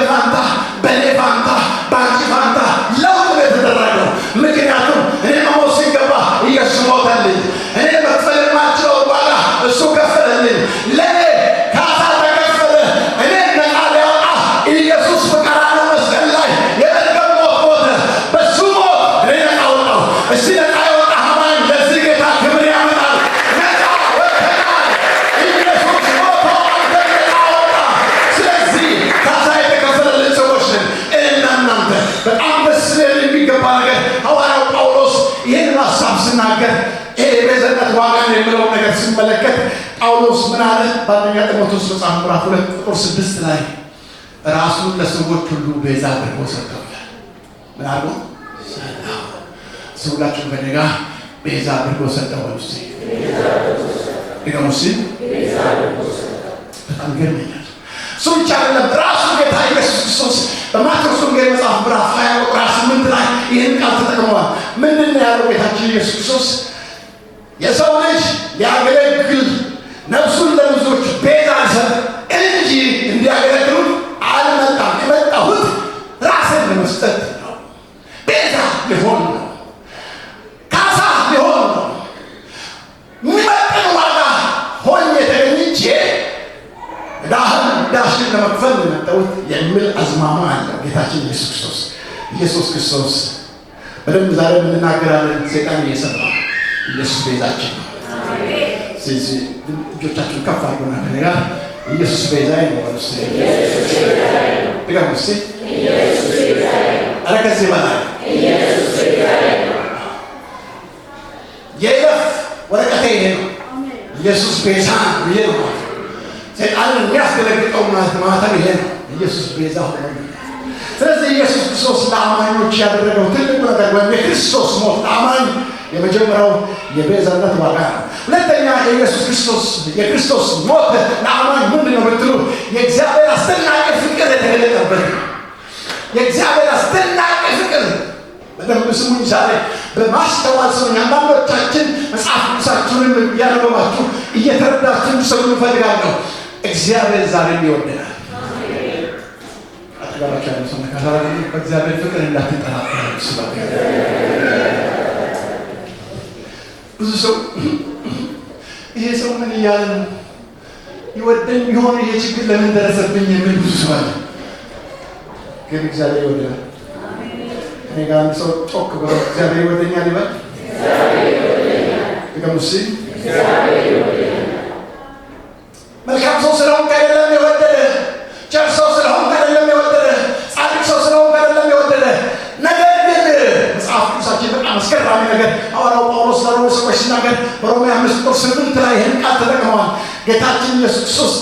ፋንታ፣ በእኔ ፋንታ፣ በአንቺ ፋንታ ለውጥ ነው የተደረገው። ምክንያቱም እኔ መሞት ሲገባ ኢየሱስ ሞተልኝ። እኔ መክፈል የማልችለው ዋጋ እሱ ከፈለልኝ። ለእኔ ካሳ ተከፈለ። እኔ ነፃ ሊያወጣ ኢየሱስ በቀራንዮ መስቀል ላይ የመርገም ሞት ሞተ። በሱ ሞት እኔ ነፃ ወጣሁ። እስቲ ነፃ የወጣ አማኝ ለዚህ ጌታ ክብር ያመጣል። ነፃ ወጥተናል። ኢየሱስ ሞቶ አንተን ነፃ ወጣ። ስለዚህ ካሳ የተከፈለልን ሰዎች ነን እኔና እናንተ። በጣም ደስ ሊል የሚገባ ነገር ሐዋርያው ጳውሎስ ይህን ሀሳብ ስናገር የቤዛነት ዋጋን የሚለውን ነገር ስመለከት ጳውሎስ ምን አለ? በአንደኛ ጢሞቴዎስ መጽሐፍ ምዕራፍ 2 ቁጥር 6 ላይ ራሱን ለሰዎች ሁሉ ቤዛ አድርጎ ሰጠው ይላል። ምን አድርጎ ሰጠው? ሁላችሁም ከእኔ ጋር ቤዛ አድርጎ ሰጠው በሉ እስኪ። ድገሙ እስኪ። በጣም ገርመኛል። እሱ ብቻ አይደለም፣ ራሱ ጌታ ኢየሱስ ክርስቶስ በማቴዎስ ወንጌል መጽሐፍ ምዕራፍ 20 ቁጥር 8 ላይ ይህን ቃል ተጠቅመዋል። ምንድን ነው ያለው ጌታችን ኢየሱስ ክርስቶስ? የሰው ልጅ ሊያገለግል ነፍሱን ለብዙዎች ቤዛ ሊሰጥ እንጂ እንዲያገለግሉት አልመጣም። የመጣሁት ራስን ለመስጠት ነው። ቤዛ ሊሆን ነው። ካሳ ሊሆን ነው። የሚመጥን ዋጋ ሆኜ ተገኝቼ ዳሽን ለመክፈል የመጣሁት የሚል አዝማማ አለው ጌታችን ኢየሱስ ክርስቶስ። ኢየሱስ ክርስቶስ በደንብ ዛሬ እንናገራለን። ሴጣን እየሰራ ኢየሱስ ቤዛችን ነው። ስለዚህ እጆቻችሁን ከፍ አድርጉና ከእኔ ጋር ኢየሱስ ቤዛዬ ነው በሉ እስኪ። ድገሙ እስኪ። ኧረ ከዚህ በላይ የይለፍ ወረቀቴ ይሄ ነው። ኢየሱስ ቤዛ ነው ብዬ ነው። ሰይጣንን የሚያስገለግጠው ማተም ይሄ ነው። ኢየሱስ ቤዛ ሆነ። ስለዚህ ኢየሱስ ክርስቶስ ለአማኞች ያደረገው ትልቁ ነገር ወይም የክርስቶስ ሞት ለአማኝ የመጀመሪያው የቤዛነት ዋጋ ነው። ሁለተኛ የክርስቶስ ሞት ለአማኝ ምንድን ነው ብትሉ የእግዚአብሔር አስደናቂ ፍቅር የተገለጠበት ነው። የእግዚአብሔር አስደናቂ ፍቅር በደንብ ስሙኝ። ዛሬ በማስተዋል ሰው አንዳንዶቻችን መጽሐፍ ቅዱሳችሁንም እያነበባችሁ እየተረዳችሁ እንድትሰሙ እፈልጋለሁ። እግዚአብሔር ዛሬም ይወደናል። አጠገባችሁ ያለው ሰው በእግዚአብሔር ፍቅር እንዳትጠራጠሩ። ብዙ ሰው ይሄ ሰው ምን እያለ ነው ይወደኝ ይሆን ይሄ ችግር ለምን ደረሰብኝ የሚል ብዙ ሰው አለ። ግን እግዚአብሔር ይወደናል። እኔ ጋር አንድ ሰው ጮክ ብሎ እግዚአብሔር ይወደኛል ይበል። ይገሙሲ መልካም ሰው ስለሆንክ አይደለም የወደደ፣ ቸር ሰው ስለሆንክ አይደለም የወደደ፣ ጻድቅ ሰው ስለሆንክ አይደለም የወደደ። ነገር ግን መጽሐፍ ቅዱሳችን በጣም አስገራሚ ነገር ሐዋርያው ጳውሎስ ለሮሜ ሰዎች ሲናገር በሮሜ 5:8 ላይ ይህን ቃል ተጠቅመዋል። ጌታችን ኢየሱስ ክርስቶስ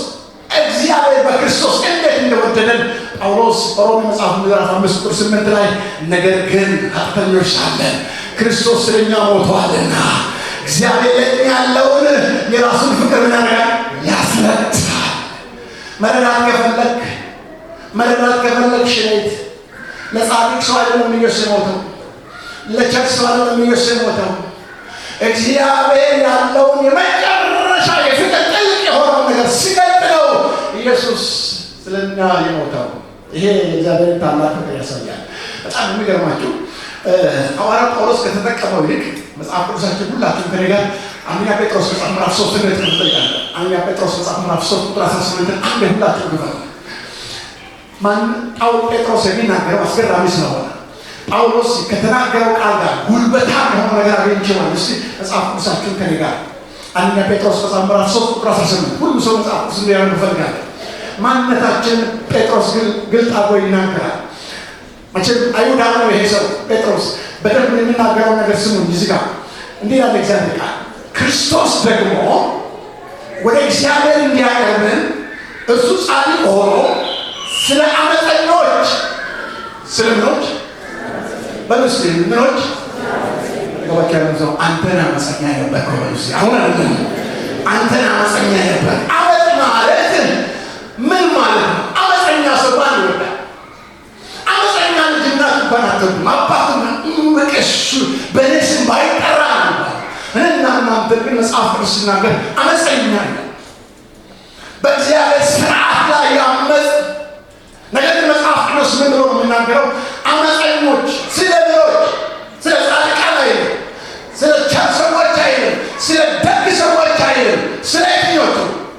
እግዚአብሔር በክርስቶስ እንዴት እንደወደደን ጳውሎስ በሮሜ መጽሐፍ ምዕራፍ 5:8 ላይ ነገር ግን ኃጢአተኞች ሳለን ክርስቶስ ስለኛ ሞቷልና እግዚአብሔር ለእኛ ያለውን የራሱን ፍቅር ምን ያደርጋል? ያስረዳል። መረዳት ከፈለግ ሽሬት ለጻድቅ ሰው አይደለም ኢየሱስ የሞተው፣ ለቸር ሰው አይደለም ኢየሱስ የሞተው። እግዚአብሔር ያለውን የመጨረሻ የፍቅር ጥልቅ የሆነው ነገር ሲገልጥ ነው ኢየሱስ ስለኛ የሞተው። ይሄ የእግዚአብሔርን ታላቅ ፍቅር ያሳያል። በጣም የሚገርማችሁ ሐዋርያው ጳውሎስ ከተጠቀመው ይልቅ መጽሐፍ ቅዱሳችን ሁላችሁም ከኔ ጋር አንደኛ ጴጥሮስ መጽሐፍ ምዕራፍ 3 ላይ ተጠቅመዋል። አንደኛ ጴጥሮስ መጽሐፍ ምዕራፍ 3 ቁጥር 18 አንድ ሁላችሁም ግፈሩ። ጴጥሮስ የሚናገረው አስገራሚ ስለሆነ ጳውሎስ ከተናገረው ቃል ጋር ጉልበታም የሆነ ነገር አግኝቼዋለሁ። እስኪ መጽሐፍ ቅዱሳችሁን ከኔ ጋር አንደኛ ጴጥሮስ መጽሐፍ ምዕራፍ 3 ቁጥር 18 ሁሉ ሰው መጽሐፍ ቅዱስ እንዲያነብ እፈልጋለሁ። ማንነታችን ጴጥሮስ ግልጥ አድርጎ ይናገራል። መቼም አይሁዳዊ ነው ይሄ ሰው ጴጥሮስ። በደንብ የሚናገረው ነገር ስሙ። እዚህ ጋር እንዲህ ያለ እግዚአብሔር ቃል ክርስቶስ ደግሞ ወደ እግዚአብሔር እንዲያቀርብን እሱ ጻድቅ ሆኖ ስለ አመፀኞች ስለ ምኖች በምስል ምኖች ገባቸው ያለው ሰው አንተን አመፀኛ የነበርክ በምስል አሁን አይደለም አንተን አመፀኛ የነበርክ። አመፅ ማለት ምን ማለት ነው? አመፀኛ ሰው ባል ይወዳል። አመፀኛ ልጅና ባናተም አባቱን ምቅሱ በነስም ባይጠራ ነው። እና እናንተ ግን መጽሐፍ ቅዱስ ሲናገር አመፀኛ ነው በእግዚአብሔር ስርዓት ላይ ያመፅ። ነገር ግን መጽሐፍ ቅዱስ ምን ብሎ ነው የሚናገረው? አመፀኞች ስለ ምኖች ስለ ጻድቃን አይደለም፣ ስለ ቸር ሰዎች አይደለም፣ ስለ ደግ ሰዎች አይደለም። ስለ የትኞቹ?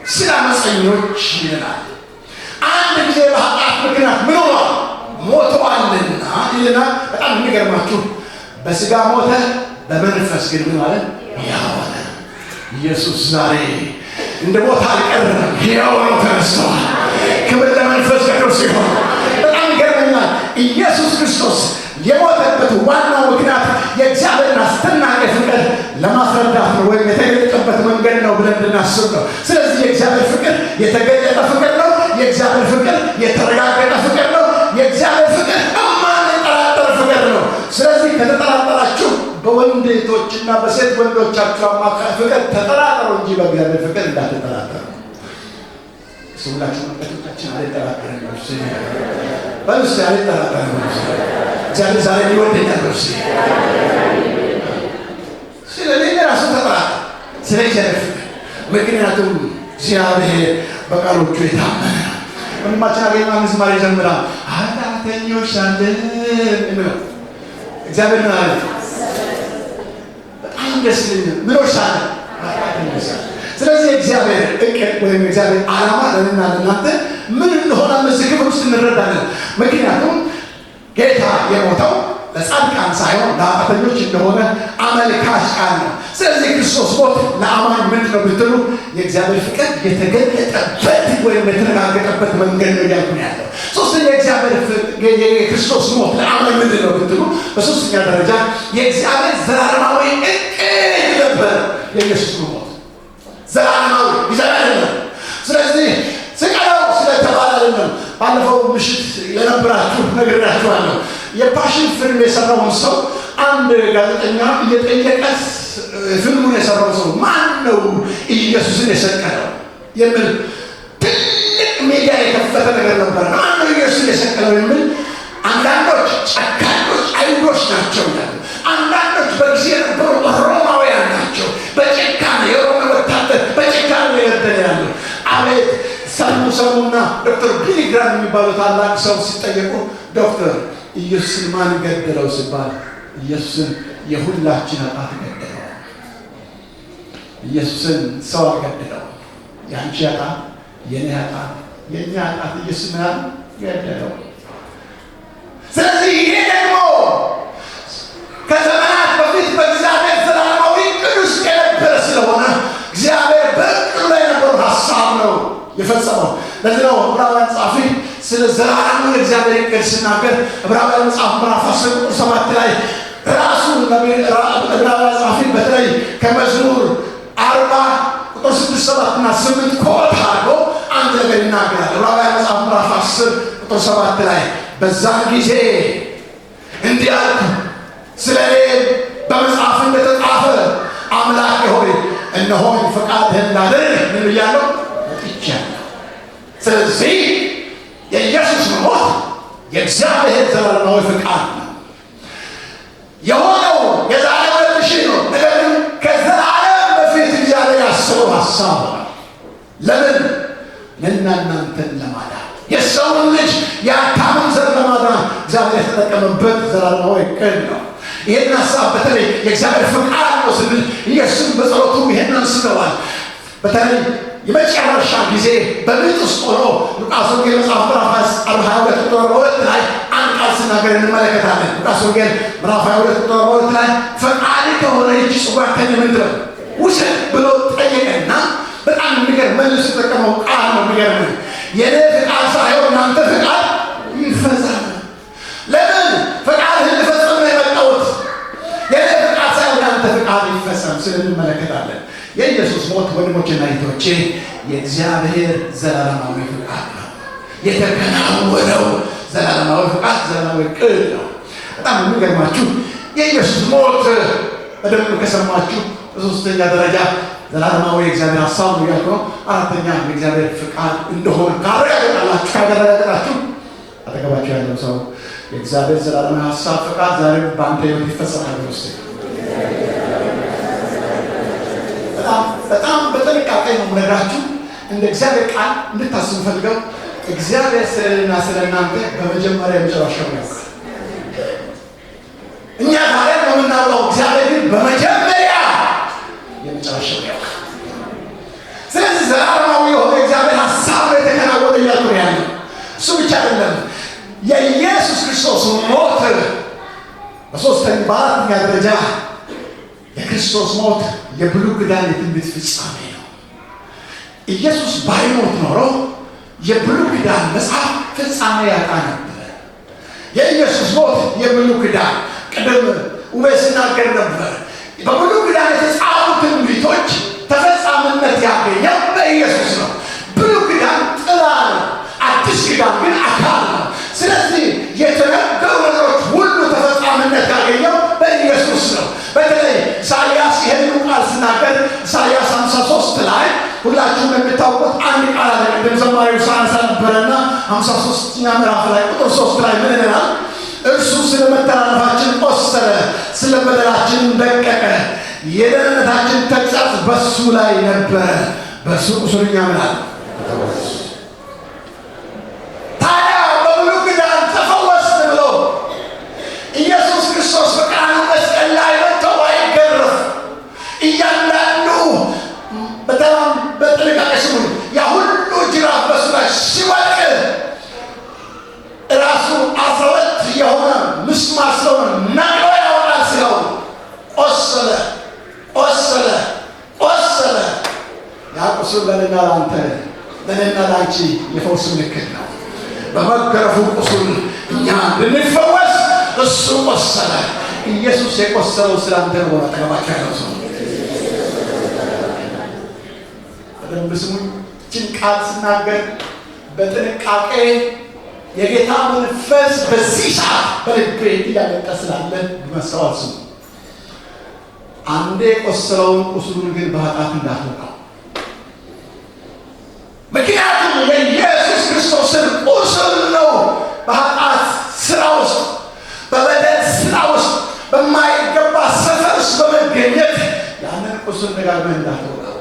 ስለ አመፀኞች ይላል። አንድ ጊዜ በኃጢአት ምክንያት ምን ሆኗል? ሞተዋልና ይልና በጣም የሚገርማችሁ በስጋ ሞተ፣ በመንፈስ ግን ምን ማለት ያው ሆነ። ኢየሱስ ዛሬ እንደ ሞተ አልቀረም፣ ሕያው ነው፣ ተነስተዋል። ክብር ለመንፈስ ቅዱስ ይሁን። በጣም ይገርመኛል። ኢየሱስ ክርስቶስ የሞተበት ዋናው ምክንያት የእግዚአብሔርን አስደናቂ ፍቅር ለማስረዳት ነው፣ ወይም የተገለጠበት መንገድ ነው ብለን እንድናስብ ነው። ስለዚህ የእግዚአብሔር ፍቅር የተገለጠ ፍቅር ነው። የእግዚአብሔር ፍቅር የተረጋገጠ ፍቅር ነው። የእግዚአብሔር ፍቅር የማንጠራጠር ፍቅር ነው። ስለዚህ ከተጠራጠራችሁ በወንዶችና በሴት ወንዶቻችሁ አማካይ ፍቅር ተጠራጠሩ እንጂ በእግዚአብሔር ፍቅር እንዳትጠራጠሩ። ሁላችሁ ወንዶቻችን አልጠራጠረም ነው በልስ አልጠራጠረም ነው። እግዚአብሔር ዛሬ ይወደኛል ነው ስለዚህ ራሱ ተጠራጠረ ስለ እግዚአብሔር ፍቅር። ምክንያቱም እግዚአብሔር በቃሎቹ የታመነ ወንድማችን አገኘ መዝሙር ይዘምራል። ኃጢአተኞች ሳለን እንበል እግዚአብሔር ምን አለ? በጣም ደስ ይለኛል። ምኖች ሳለን ኃጢአተኞች ሳለን። ስለዚህ እግዚአብሔር እቅድ ወይም እግዚአብሔር ዓላማ ለእኔና ለእናንተ ምን እንደሆነ እዚህ ክፍል ውስጥ እንረዳለን። ምክንያቱም ጌታ የሞተው ለጻድቃን ሳይሆን ለኃጢአተኞች እንደሆነ አመልካች ቃል ነው። ስለዚህ ክርስቶስ ሞት ለአማኝ ምንድን ነው ብትሉ የእግዚአብሔር ፍቅር የተገለጠበት ወይም የተረጋገጠበት መንገድ ነው እያልኩ ነው ያለው። ሶስተኛ የክርስቶስ ሞት ለአማኝ ምንድን ነው ብትሉ በሶስተኛ ደረጃ የእግዚአብሔር ዘላለማዊ እቅድ ነበር። የኢየሱስ ሞት ዘላለማዊ ይዘላል። ስለዚህ ባለፈው ምሽት ለነበራችሁ ነግሬያችኋለሁ። የፓሽን ፊልም የሰራውን ሰው አንድ ጋዜጠኛ እየጠየቀ ፊልሙን የሰራው ሰው ማን ነው ኢየሱስን የሰቀለው የሚል ትልቅ ሚዲያ የከፈተ ነገር ነበር። ማን ነው ኢየሱስን የሰቀለው የሚል አንዳንዶች ጨካኞች አይሁዶች ናቸው ይላሉ። አንዳንዶች በጊዜ የነበሩ ሮማውያን ናቸው። በጭካኔ የሮማ ወታደር በጭካኔ የገደለ ያለው አቤት ሰሙና ዶክተር ቢሊ ግራም የሚባሉ ታላቅ ሰው ሲጠየቁ ዶክተር ኢየሱስን ማን ገደለው ሲባል ኢየሱስን የሁላችን ኃጢአት ገደለው። ኢየሱስን ሰው አልገደለው። የአንቺ ኃጢአት፣ የኔ ኃጢአት፣ የእኛ ኃጢአት ኢየሱስ ምን ገደለው። ስለዚህ ይሄ ደግሞ ከዘመናት በፊት በእግዚአብሔር ዘላለማዊ ዕቅድ ውስጥ የነበረ ስለሆነ እግዚአብሔር በዕቅዱ ላይ የነበረው ሀሳብ ነው የፈጸመው። ለዚህ ነው ዕብራውያን ጸሐፊ ስለ ዘላለማዊ እግዚአብሔር ዕቅድ ሲናገር ዕብራውያን መጽሐፍ ምዕራፍ 10 ቁጥር 7 ላይ ራሱ ዕብራውያን ጸሐፊ በተለይ ከመዝሙር 40 ቁጥር 6፣ 7 እና 8 ኮት አድርጎ አንድ ነገር ይናገራል። ዕብራውያን መጽሐፍ ምዕራፍ 10 ቁጥር 7 ላይ በዛን ጊዜ እንዲህ አልኩ፣ ስለ እኔ በመጽሐፍ እንደተጻፈ አምላኬ ሆይ እነሆኝ ፈቃድህን ላደርግ ምን ብያለሁ? መጥቻለሁ። ስለዚህ የኢየሱስ መሞት የእግዚአብሔር ዘላለማዊ ፈቃድ ነው። የሆነው የዛሬ 2000 ነው። ነገር ግን ከዘላለም በፊት እግዚአብሔር ያሰበው ሀሳብ ነው። ለምን? እኔና እናንተን ለማዳን የሰውን ልጅ የአዳምን ዘር ለማዳን እግዚአብሔር የተጠቀመበት ዘላለማዊ ዕቅድ ነው። ይሄን ሀሳብ በተለይ የእግዚአብሔር ፈቃድ ነው ስንል ኢየሱስ በጸሎቱ ይሄን አንስተዋል። በተለይ የመጨረሻ ጊዜ በምጥ ውስጥ ሆኖ ሉቃስ ወንጌል መጽሐፍ ምዕራፍ 22 ቁጥር 2 ላይ አንድ ቃል ሲናገር እንመለከታለን። ሉቃስ ወንጌል ምዕራፍ 22 ቁጥር 2 ላይ ፈቃድ ከሆነ ይህች ጽዋ ከእኔ ምንድን ነው ውሰድ ብሎ ጠየቀና በጣም የሚገርም መልስ የተጠቀመው ቃል ነው። የሚገርም የኔ ፈቃድ ሳይሆን እናንተ ፈቃድ ይፈጸም። ለምን? ፈቃድህን ልፈጽም ነው የመጣሁት። የኔ ፈቃድ ሳይሆን እናንተ ፈቃድ ይፈጸም ስል እንመለከታለን። የኢየሱስ ሞት ወንድሞችና እህቶቼ የእግዚአብሔር ዘላለማዊ ፈቃድ ነው። የተከናወነው ዘላለማዊ ፈቃድ ዘላለማዊ ዕቅድ ነው። በጣም የሚገርማችሁ የኢየሱስ ሞት በደንብ ከሰማችሁ በሶስተኛ ደረጃ ዘላለማዊ የእግዚአብሔር ሀሳብ ነው ያልኩ ነው። አራተኛ የእግዚአብሔር ፈቃድ እንደሆነ ካረጋገጣችሁ አጠገባችሁ ያለው ሰው የእግዚአብሔር ዘላለማዊ ሀሳብ ፈቃድ ዛሬ በአንተ ሕይወት ይፈጸማል። በጣም በጥንቃቄ ነው የምነግራችሁ። እንደ እግዚአብሔር ቃል እንድታስቡ ፈልገው እግዚአብሔር ስለና ስለናንተ በመጀመሪያ የመጨረሻው ያውቃል። እኛ ዛሬ ነው የምናውቀው፣ እግዚአብሔር ግን በመጀመሪያ የመጨረሻው ያውቃል። ስለዚህ ዘላለማዊ የሆነ እግዚአብሔር ሀሳብ ነው የተከናወነ እያልኩ ነው ያለው። እሱ ብቻ አይደለም፣ የኢየሱስ ክርስቶስ ሞት በአራተኛ ደረጃ የክርስቶስ ሞት የብሉይ ኪዳን የትንቢት ፍጻሜ ነው። ኢየሱስ ባይሞት ኖሮ የብሉይ ኪዳን መጽሐፍ ፍጻሜ ያጣ ነበር። የኢየሱስ ሞት የብሉይ ኪዳን ቅድም ውቤ ሲናገር ነበር። በብሉይ ኪዳን የተጻፉ ትንቢቶች ተፈጻሚነት ያገኘው በኢየሱስ ነው። ብሉይ ኪዳን ጥላ ነው፣ አዲስ ኪዳን ግን አካል ነው። ስለዚህ የተነገሩ ነገሮች ሁሉ ተፈጻሚነት ያገኘው በኢየሱስ ነው። በተለይ ኢሳይያስ ይህን ቃል ሲናገር ኢሳይያስ 53 ላይ ሁላችሁም የምታውቁት አንድ ቃል አለ። ቅድም ዘማሪው ሳንሳ ነበረና 53ኛ ምዕራፍ ላይ ቁጥር 3 ላይ ምን ይላል? እርሱ ስለ መተላለፋችን ቆሰለ፣ ስለ በደላችን ደቀቀ፣ የደህንነታችን ተግሣጽ በሱ ላይ ነበረ፣ በሱ ቁስል እኛ ምን አለ? ታዲያ በብሉይ ኪዳን ተፈወስን ብሎ ኢየሱስ ክርስቶስ በቀራንዮ መስቀል ላይ መጥቶ አይገረፍ እያንዳንዱ በጣም በጥንቃቄ ስሙ፣ ያ ሁሉ ጅራፍ በሱ ላይ ሲወድቅ ራሱ 12 የሆነ ምስማር ስለሆነ ነቅሎ ያወጣል ሲለው ቆሰለ። ያ ቁስል ለእኔና ለአንተ ለእኔና ለአንቺ የፈውስ ምልክት ነው። በመገረፉ ቁስል እኛ እንድንፈወስ እሱ ቆሰለ። ኢየሱስ የቆሰለው ስላንተ ነው። አጠገባችሁ ያለው ሰው በደንብ ስሙኝ። ይህችን ቃል ስናገር በጥንቃቄ የጌታ መንፈስ በዚህ ሰዓት በልቤ እያለቀ ስላለ መስተዋል ስሙ። አንዴ ቆሰለውን ቁስሉን ግን በኃጢአት እንዳትወጣው። ምክንያቱም የኢየሱስ ክርስቶስን ቁስል ነው በኃጢአት ስራ ውስጥ፣ በበደል ስራ ውስጥ፣ በማይገባ ሰፈር ውስጥ በመገኘት ያንን ቁስል ደጋግመህ እንዳትወጣው።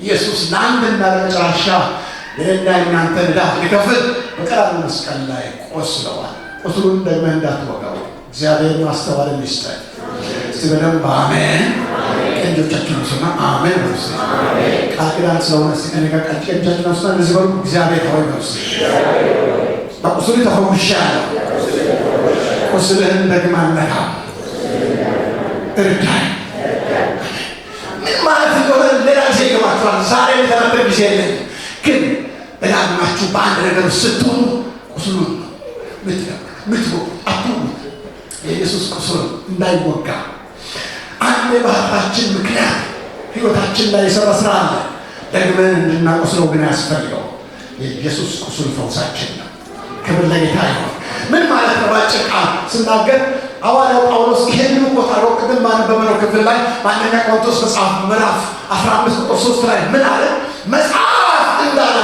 ኢየሱስ ለአንድና ለመጨረሻ የእኔና የእናንተን ዕዳ ሊከፍል በቀራንዮ መስቀል ላይ ቆስለዋል። ቁስሉን ደግመህ እንዳትወጋው እግዚአብሔር ማስተዋልን ይስጠን። እስቲ በደንብ አሜን። ቀንጆቻችን ነውና አሜን ነው። ቃል ኪዳን ስለሆነ እስቲ ከኔ ጋር ቀንጆቻችን ነውና እንደዚህ በሉ። እግዚአብሔር ሆይ ነው በቁስሉ ተፈውሻለሁ። ቁስልህን ደግመህ አልነካም፣ እርዳኝ። ምን ማለት እንደሆነ ሌላ ጊዜ ይገባችኋል። ዛሬ የተረፈ ጊዜ የለኝም። ግን ደጋግማችሁ በአንድ ነገር ስትሆኑ ቁስሉን ነው ምትወጉት። አትውጉት። የኢየሱስ ቁስል እንዳይወጋ አንድ ባህታችን ምክንያት ህይወታችን ላይ የሰራ ስራ አለ። ደግመን እንድናቆስለው ግን ያስፈልገው የኢየሱስ ቁስል ፈውሳችን ነው። ክብር ለጌታ ይሁን። ምን ማለት ነው? ባጭር ቃል ስናገር ሐዋርያው ጳውሎስ ይሄንን ቦታ ነው ቅድም ባነበብነው ክፍል ላይ በአንደኛ ቆሮንቶስ መጽሐፍ ምዕራፍ 15 ቁጥር 3 ላይ ምን አለ? መጽሐፍ እንዳለ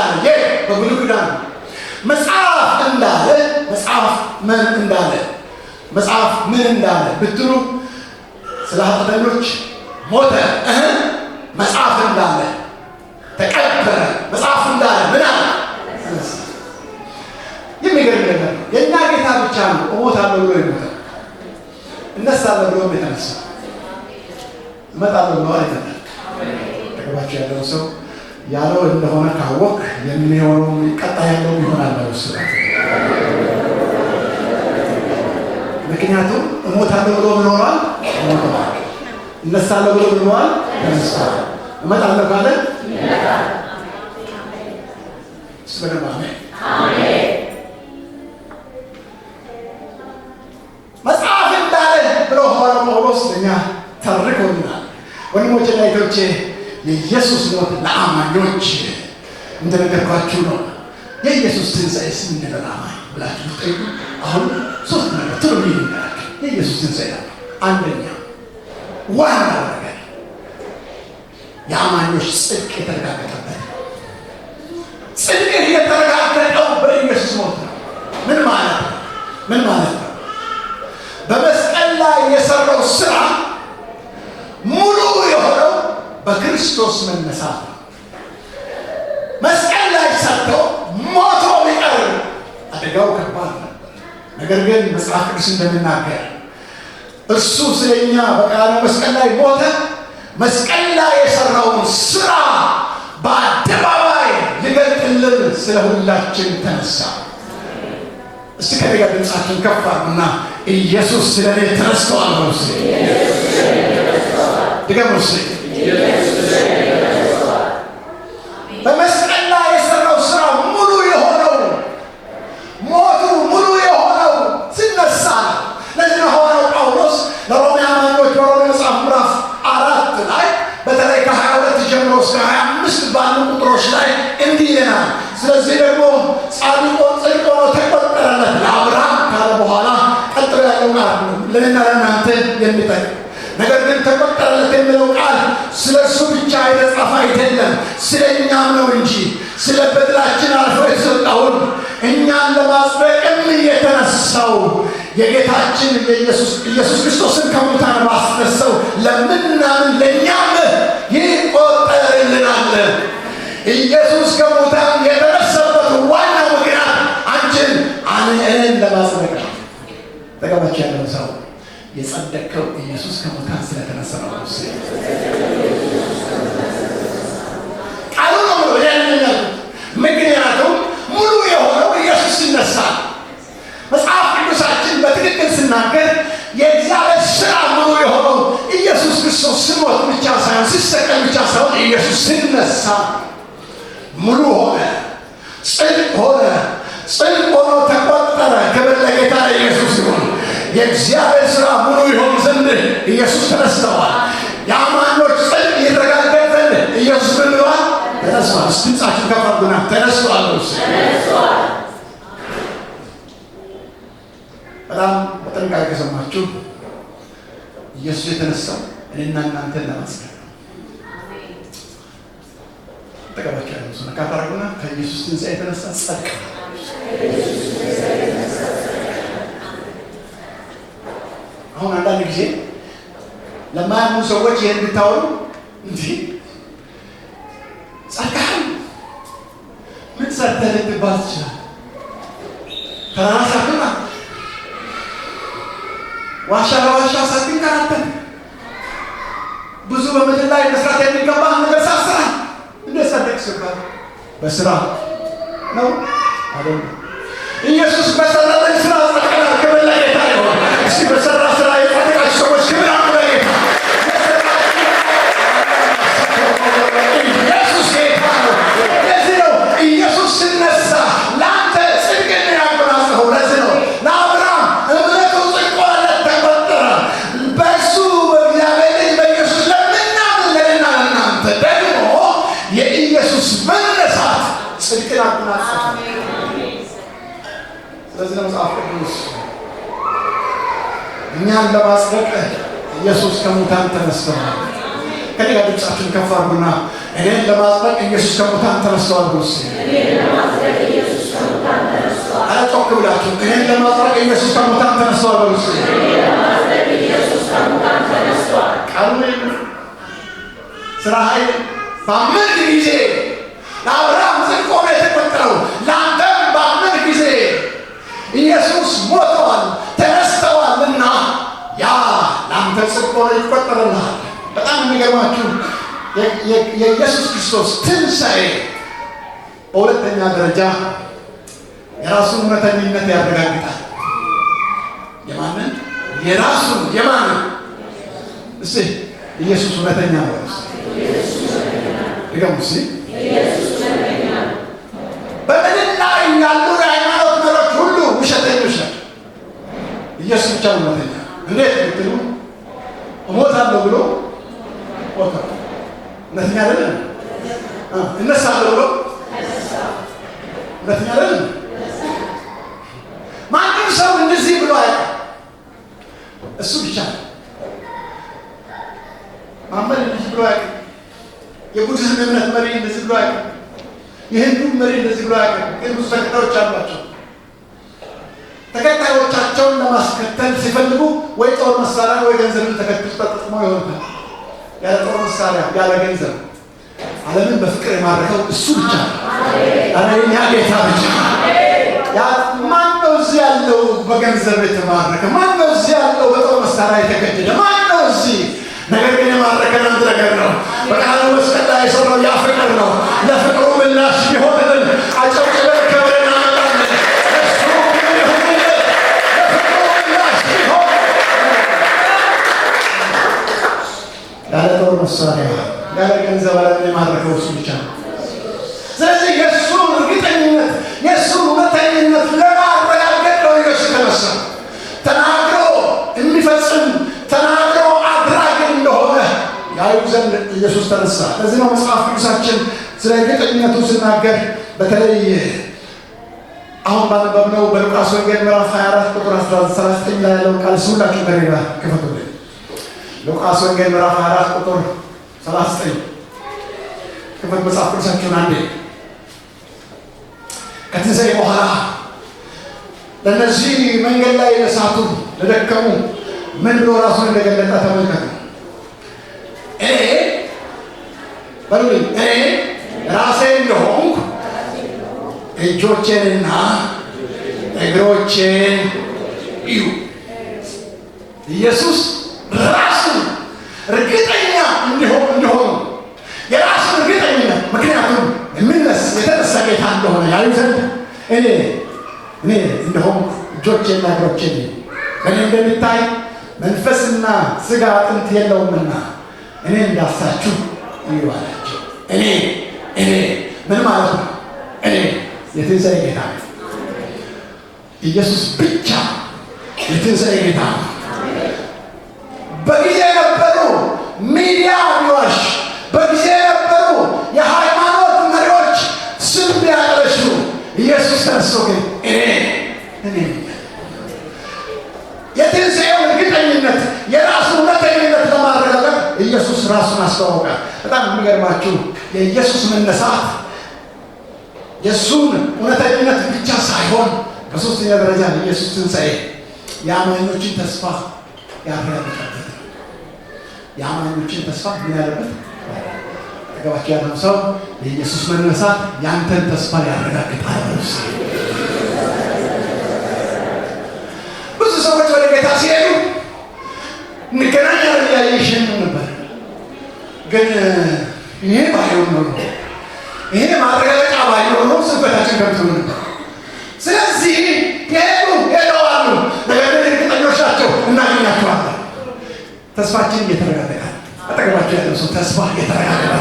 በብሉይ ኪዳን መጽሐፍ እንዳለ መጽሐፍ ምን እንዳለ ብትሉ ስለ ኃጢአተኞች ሞተ፣ መጽሐፍ እንዳለ ተቀበረ፣ መጽሐፍ እንዳለ ምን አለ? የሚገርም ነገር ነው። የእኛ ጌታ ብቻ ነው እሞታለሁ ብሎ ይሞታል፣ እነሳለሁ ብሎ የተነሳ፣ እመጣለሁ ብሎ አይመጣም። ተገባችሁ? ያለው ሰው ያለው እንደሆነ ካወቅ የሚሆነው ቀጣይ ያለው ይሆናል በውስጥ። ምክንያቱም እሞታለሁ ብሎ ብሎናል፣ ሞቷል። እነሳለሁ ብሎ ብሎናል፣ ተነስቷል። እመጣለሁ ካለ ይመጣል። ስለማ አሜን። መጽሐፍ እንዳለ ብሎ ሐዋርያው ጳውሎስ ለእኛ ተርኮልናል። ወንድሞቼና እህቶቼ የኢየሱስ ሞት ለአማኞች እንደነገርኳችሁ ነው። የኢየሱስ ትንሣኤስ ምንድን ነው ለአማኝ ብላችሁ ብትጠይቁ አሁን ሶስት ነገር ትርጉም ይነግራችሁ። የኢየሱስ ትንሣኤ ነው። አንደኛ ዋናው ነገር የአማኞች ጽድቅ የተረጋገጠበት ነው። ጽድቅ የተረጋገጠው በኢየሱስ ሞት ነው። ምን ማለት ነው? በመስቀል ላይ የሰራው ስራ ሙሉ የሆነው በክርስቶስ መነሳት ነው። መስቀል ላይ ሰርቶ ሞቶ ቢቀር አደጋው ከባድ ነበር። ነገር ግን መጽሐፍ ቅዱስ እንደሚናገር እርሱ ስለኛ በቀራንዮ መስቀል ላይ ሞተ። መስቀል ላይ የሰራውን ስራ በአደባባይ ሊገልጥልን ስለ ሁላችን ተነሳ። እስቲ ከደጋ ድምፃችን ከፍ አድርጉና ኢየሱስ ስለ እኔ ተነስቷል ነው። እስቲ ድገሙ። እስቲ በመስቀል ላይ የሰራው ስራ ሙሉ የሆነው ሞቱ ሙሉ የሆነው ሲነሳ ነው። ለዚህ ሐዋርያው ጳውሎስ ለሮሜ አማኞች በሮሜ መጽሐፍ ምዕራፍ 4 ላይ በተለይ ከ22 ጀምሮ እስከ 25 ባሉ ቁጥሮች ላይ እንዲህ ይለናል። ስለዚህ ደግሞ ጻድቅ ሆኖ ተቆጠረለት ለአብርሃም ካለ በኋላ ቀጥሎ ያለው ቃል ለእኔና ለእናንተ የሚጠቅም ነገር ግን ተቆጠረለት የሚለው ቃል ስለ እሱ ብቻ የተጻፈ አይደለም፣ ስለ እኛም ነው እንጂ ስለ በደላችን አልፎ የተሰጠውን እኛን ለማጽደቅም የተነሳው የጌታችን ኢየሱስ ክርስቶስን ከሙታን ማስነሳው ለምናምን ለእኛም ይቆጠርልናል። ኢየሱስ ከሙታን የተነሳበት ዋናው ምክንያት አንቺን እኔን ለማጽደቅ ነው። ተገባችሁ? ያለው ሰው የጸደቀው ኢየሱስ ከሙታን ስለተነሳ ነው። ቃሉ ነው ያለው። ምክንያቱም ሙሉ የሆነው ኢየሱስ ሲነሳ መጽሐፍ ቅዱሳችን በትክክል ስናገር የእግዚአብሔር ስራ ሙሉ የሆነው ኢየሱስ ክርስቶስ ሲሞት ብቻ ሳይሆን ሲሰቀል ብቻ ሳይሆን ኢየሱስ ሲነሳ ሙሉ ሆነ፣ ጽድቅ ሆነ፣ ጽድቅ ሆኖ ተቆጠረ። ክብር ለጌታ ኢየሱስ ይሁን። የእግዚአብሔር ስራ ሙሉ ይሆን ዘንድ ኢየሱስ ተነስተዋል። የአማኞች ጽድቅ ይረጋገጥ ዘንድ ኢየሱስ ምን ብሏል? ተነስቷል። ድምፃችን ከፍ አድርጉና ተነስቷል። በጣም በጥንቃቄ ሰማችሁ። ኢየሱስ የተነሳው እኔና እናንተን ለማጽደቅ ነው። ተቀባቸው ያለው ሰው ካታረጉና ከኢየሱስ ትንሣኤ የተነሳ ጸድቅ። አሁን አንዳንድ ጊዜ ለማያምኑ ሰዎች ይሄን ብታወሩ እንዴ ጸድቀሃል ምን ሰርተህ ልትባል ትችላለህ? ተራራ ሳትወጣ ዋሻ ለዋሻ ሳትንከራተት ብዙ በምድር ላይ መስራት የሚገባህ ነገር ሳትሰራ እንዴት ጸደቅ ሲባል በስራ ነው አይደለም። ኢየሱስ በሰራልን ስራ ጸድቀናል። ክብር ለጌታ ይሁን። እስቲ በሰራ ስራ የጸደቃችሁ ሰዎች ክብር አምጡ ለጌታ። ኢየሱስ ጌታ ነው። ለዚህ ነው ኢየሱስ ሲነሳ ለአንተ ጽድቅን ያጎናጸፈው። ለዚህ ነው ለአብርሃም እምነቱ ጽድቅ ሆነለት ተቆጠረ። በእሱ በእግዚአብሔር ልጅ በኢየሱስ ለምናምን ለእኔና ለእናንተ ደግሞ የኢየሱስ መነሳት ጽድቅን አጎናጸፈ። ስለዚህ ነው መጽሐፍ ቅዱስ እኛን ለማጽደቅ ኢየሱስ ከሙታን ተነስተዋል። ከኔ ጋር ድምፃችሁን ከፍ አድርጉና እኔን ለማጽደቅ ኢየሱስ ከሙታን ተነስተዋል ብሎ አረ ጮክ ብላችሁ እኔን ለማጽደቅ ኢየሱስ ከሙታን ተነስተዋል ብሎ ቃሉ ስራ ኃይል ባመንክ ጊዜ ለአብርሃም ጽድቅ ሆኖ የተቆጠረው ለአንተም ባመንክ ጊዜ ኢየሱስ ሞተዋል ተነስተዋልና ያ ለአንተ ጽድቅ ሆኖ ይቆጠርልሃል። በጣም የሚገርማችሁ የኢየሱስ ክርስቶስ ትንሣኤ በሁለተኛ ደረጃ የራሱን እውነተኝነት ያረጋግጣል። የማንን? የራሱን። የማንን? እስቲ ኢየሱስ እውነተኛ ነው። ድገሙ እስቲ። በምድር ላይ ያሉ የሃይማኖት መሪዎች ሁሉ ውሸተኞች ናቸው። ኢየሱስ ብቻ ነው እውነተኛ። እንዴት ብትሉ እሞታለሁ ብሎ ሞተ። እውነተኛ አይደለም። እነሳለሁ ብሎ እውነተኛ አይደለም። ማንም ሰው እንደዚህ ብሎ አያውቅም። እሱ ብቻ ነው። ማመን እንደዚህ ብሎ አያውቅም። የቡድሂዝም እምነት መሪ እንደዚህ ብሎ አያውቅም። የህንዱ መሪ እንደዚህ ብሎ አያውቅም። ግን ብዙ ተከታዮች አሏቸው። ተከታዮቻቸውን ለማስከተል ሲፈልጉ ወይ ጦር መሳሪያ ወይ ገንዘብን ተጠቅመው ይሆናል። ያለ ጦር መሳሪያ ያለ ገንዘብ ዓለምን በፍቅር የማረከው እሱ ብቻ ነው። አረ የኛ ጌታ ብቻ። ማን ነው እዚህ ያለው በገንዘብ የተማረከ? ማን ነው እዚህ ያለው በጦር መሳሪያ የተገደደ? ማን ነው እዚህ? ነገር ግን የማረከን አንድ ነገር ነው። በቃሉ መስቀል ላይ የሰራው ያ ፍቅር ነው። ለፍቅሩ ምላሽ ቢሆንልን አጨብጭበን ክብር እናመጣለን። እሱ ክብር ይሁንልን። ለፍቅሩ ምላሽ ቢሆን ያለ ጦር መሳሪያ ያለ ገንዘብ ዓለምን የማረከው እሱ ብቻ ነው። ስለዚህ የእሱን እርግጠኝነት የእሱን እውነተኝነት ለማረጋገጥ ነው ኢየሱስ ተነሳ። ተናግሮ የሚፈጽም ተናግሮ አድራጊ እንደሆነ ያዩ ዘንድ ኢየሱስ ተነሳ። ለዚህ ነው መጽሐፍ ቅዱሳችን ስለ እርግጠኝነቱ ሲናገር በተለይ አሁን ባነበብነው በሉቃስ ወንጌል ምዕራፍ 24 ቁጥር 39 ላይ ያለው ቃል ሁላችሁ ከሌላ ክፈቱልኝ። ሉቃስ ወንጌል ምዕራፍ 24 ቁጥር 39 ክፈት መጽሐፍ ቅዱሳችሁን አንዴ። ከትንሣኤ በኋላ ለእነዚህ መንገድ ላይ ለሳቱ ለደከሙ ምን ብሎ ራሱን እንደገለጠ ተመልከቱ። እኔ በሉልኝ፣ እኔ ራሴ እንደሆንኩ እጆቼንና እግሮቼን እዩ። ኢየሱስ ራሱ እርግጠኛ እንዲሆኑ የራሱን እርግጠኝነት ምክንያቱም የተነሳ ጌታ እንደሆነ ያዩ ዘንድ እኔ እንደሆንኩ እጆቼና እግሮቼን በእኔ እንደሚታይ መንፈስና ስጋ አጥንት የለውምና እኔ እንዳሳችሁ እዩ አላቸው። እኔ ምን ማለት ነው? እኔ የትንሣኤ ጌታ ነው። ኢየሱስ ብቻ የትንሣኤ ጌታ ነው። በጊዜ የነበሩ ሚዲያ ቢዋሽ፣ በጊዜ የነበሩ የሃይማኖት መሪዎች ስም ቢያጠለሹ ኢየሱስ ተነስቶ ግን እኔ በጣም የሚገርማችሁ የኢየሱስ መነሳት የእሱን እውነተኝነት ብቻ ሳይሆን በሶስተኛ ደረጃ የኢየሱስ ትንሣኤ የአማኞችን ተስፋ ያረጋግጣል። የአማኞችን ተስፋ ምን ያለበት አጠገባቸው ያለው ሰው የኢየሱስ መነሳት ያንተን ተስፋ ያረጋግጣል። ብዙ ሰዎች ወደ ጌታ ሲሄዱ እንገናኛለን እያየሽን ነበር፣ ግን ይሄ ባይሆን ኖሮ ይሄ ማረጋገጫ ባይሆን ኖሮ ስበታችን ገብቶ ነበር። ስለዚህ ሄደዋሉ፣ ነገር ግን እርግጠኞች ናቸው እናገኛቸዋለን። ተስፋችን እየተረጋገጠ አጠገባቸው ያለው ሰው ተስፋ እየተረጋገጠ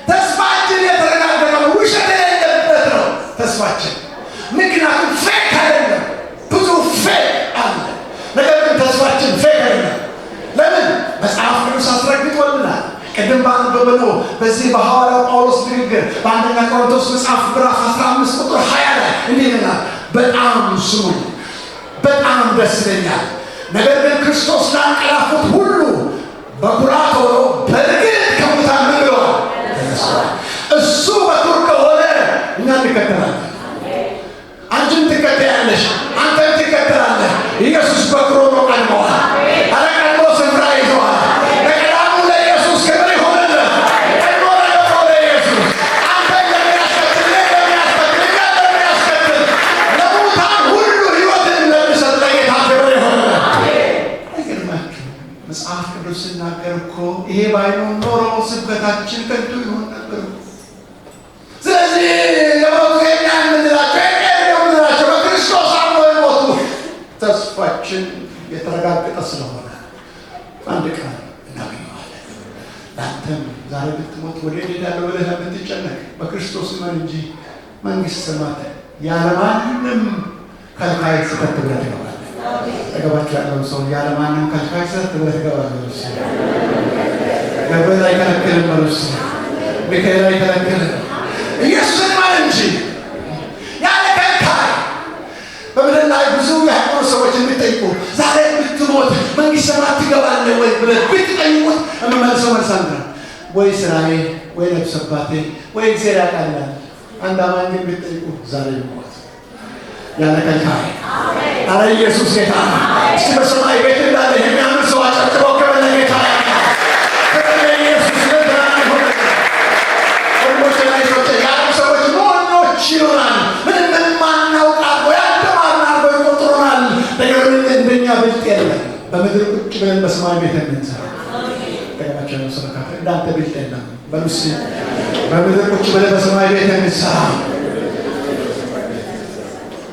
ተስፋችን እየተረጋገጠ ነው። ውሸት የሌለበት ነው ተስፋችን። ምክንያቱም ፌክ አይደለም። ብዙ ፌክ አለ፣ ነገር ግን ተስፋችን ፌክ አይደለም። ለምን? መጽሐፍ ቅዱስ አስረግጦልናል። ቅድም ባነበብነው በዚህ በሐዋርያው ጳውሎስ ንግግር በአንደኛ ቆሮንቶስ መጽሐፍ ምዕራፍ 15 ቁጥር 20 ላይ እንዲህ ይላል፣ በጣም ስሙኝ፣ በጣም ደስ ይለኛል፣ ነገር ግን ክርስቶስ ላንቀላፉት ሁሉ በኩራት ሆኖ በእርግጥ ከሙታን ምን ብለዋል? ተነስቷል። እሱ በኩር ከሆነ እኛ እንከተላለን። አንቺም ትከተያለሽ፣ አንተም ትከተላለህ። ኢየሱስ በኩር ሆኖ ቀድመዋል። አለቀድሞ ስፍራ ይዘዋል። ለቀዳሙ ለኢየሱስ ክብር ይሆንለት። ቀድሞ ለቀድሞ ለኢየሱስ አንተን ለሚያስከትል ለሚያስከትል ለሙታን ሁሉ ሕይወትን ለሚሰጥ ለጌታ ክብር ይሆንለት። አይገርማችሁ? መጽሐፍ ቅዱስ ሲናገር እኮ ይሄ ባይሆን ኖሮ ስብከታችን ከንቱ ይሆን ነበር። ስለዚህ የሞቱ የኛ የምንላቸው በክርስቶስ አምነው የሞቱ ተስፋችን የተረጋገጠ ስለሆነ አንድ ቀን እናገኘዋለን። ለአንተም ዛሬ ብትሞት ወደ እሄዳለሁ ብለህ ብትጨነቅ በክርስቶስ እመን እንጂ መንግሥተ ሰማያት ያለማንም ከልካይ ስህተት ብለህ ትገባለህ። አጠገባችሁ ያለውን ሰው ያለማንም ከልካይ ስህተት ብለህ ትገባለህ። ገብርኤል አይከለክልም፣ በሉስ ሚካኤል አይከለክልም። ኢየሱስን ማለት እንጂ ያለ ከልካይ። በምድር ላይ ብዙ የሃይማኖት ሰዎች የሚጠይቁ ዛሬ ብትሞት መንግሥተ ሰማያት ትገባለህ ወይ ብለህ ብትጠይቁት የምመልሰው መልስ አንድ ነው። ወይ ስራዬ፣ ወይ ነፍስ አባቴ፣ ወይ እግዚአብሔር ያውቃል። አንድ አማኝ ግን ብትጠይቁ ዛሬ ሞት ያለ ከልካይ። አረ ኢየሱስ ጌታ ነው። እስቲ በሰማይ ቤት እንዳለ የሚያምን ሰው አጨብጭቦ ከበለ ጌታ ይሆናል። ምንም የማናውቃት ወይ አልተማርናት ወይ ቆጥሮናል። ነገር ግን እንደኛ ብልጥ የለም። በምድር ቁጭ ብለን በሰማይ ቤት የምንሰራ ተቀማቸው ነው። ሰለካተ እንዳንተ ብልጥ የለም። በሉስ በምድር ቁጭ ብለን በሰማይ ቤት የምንሰራ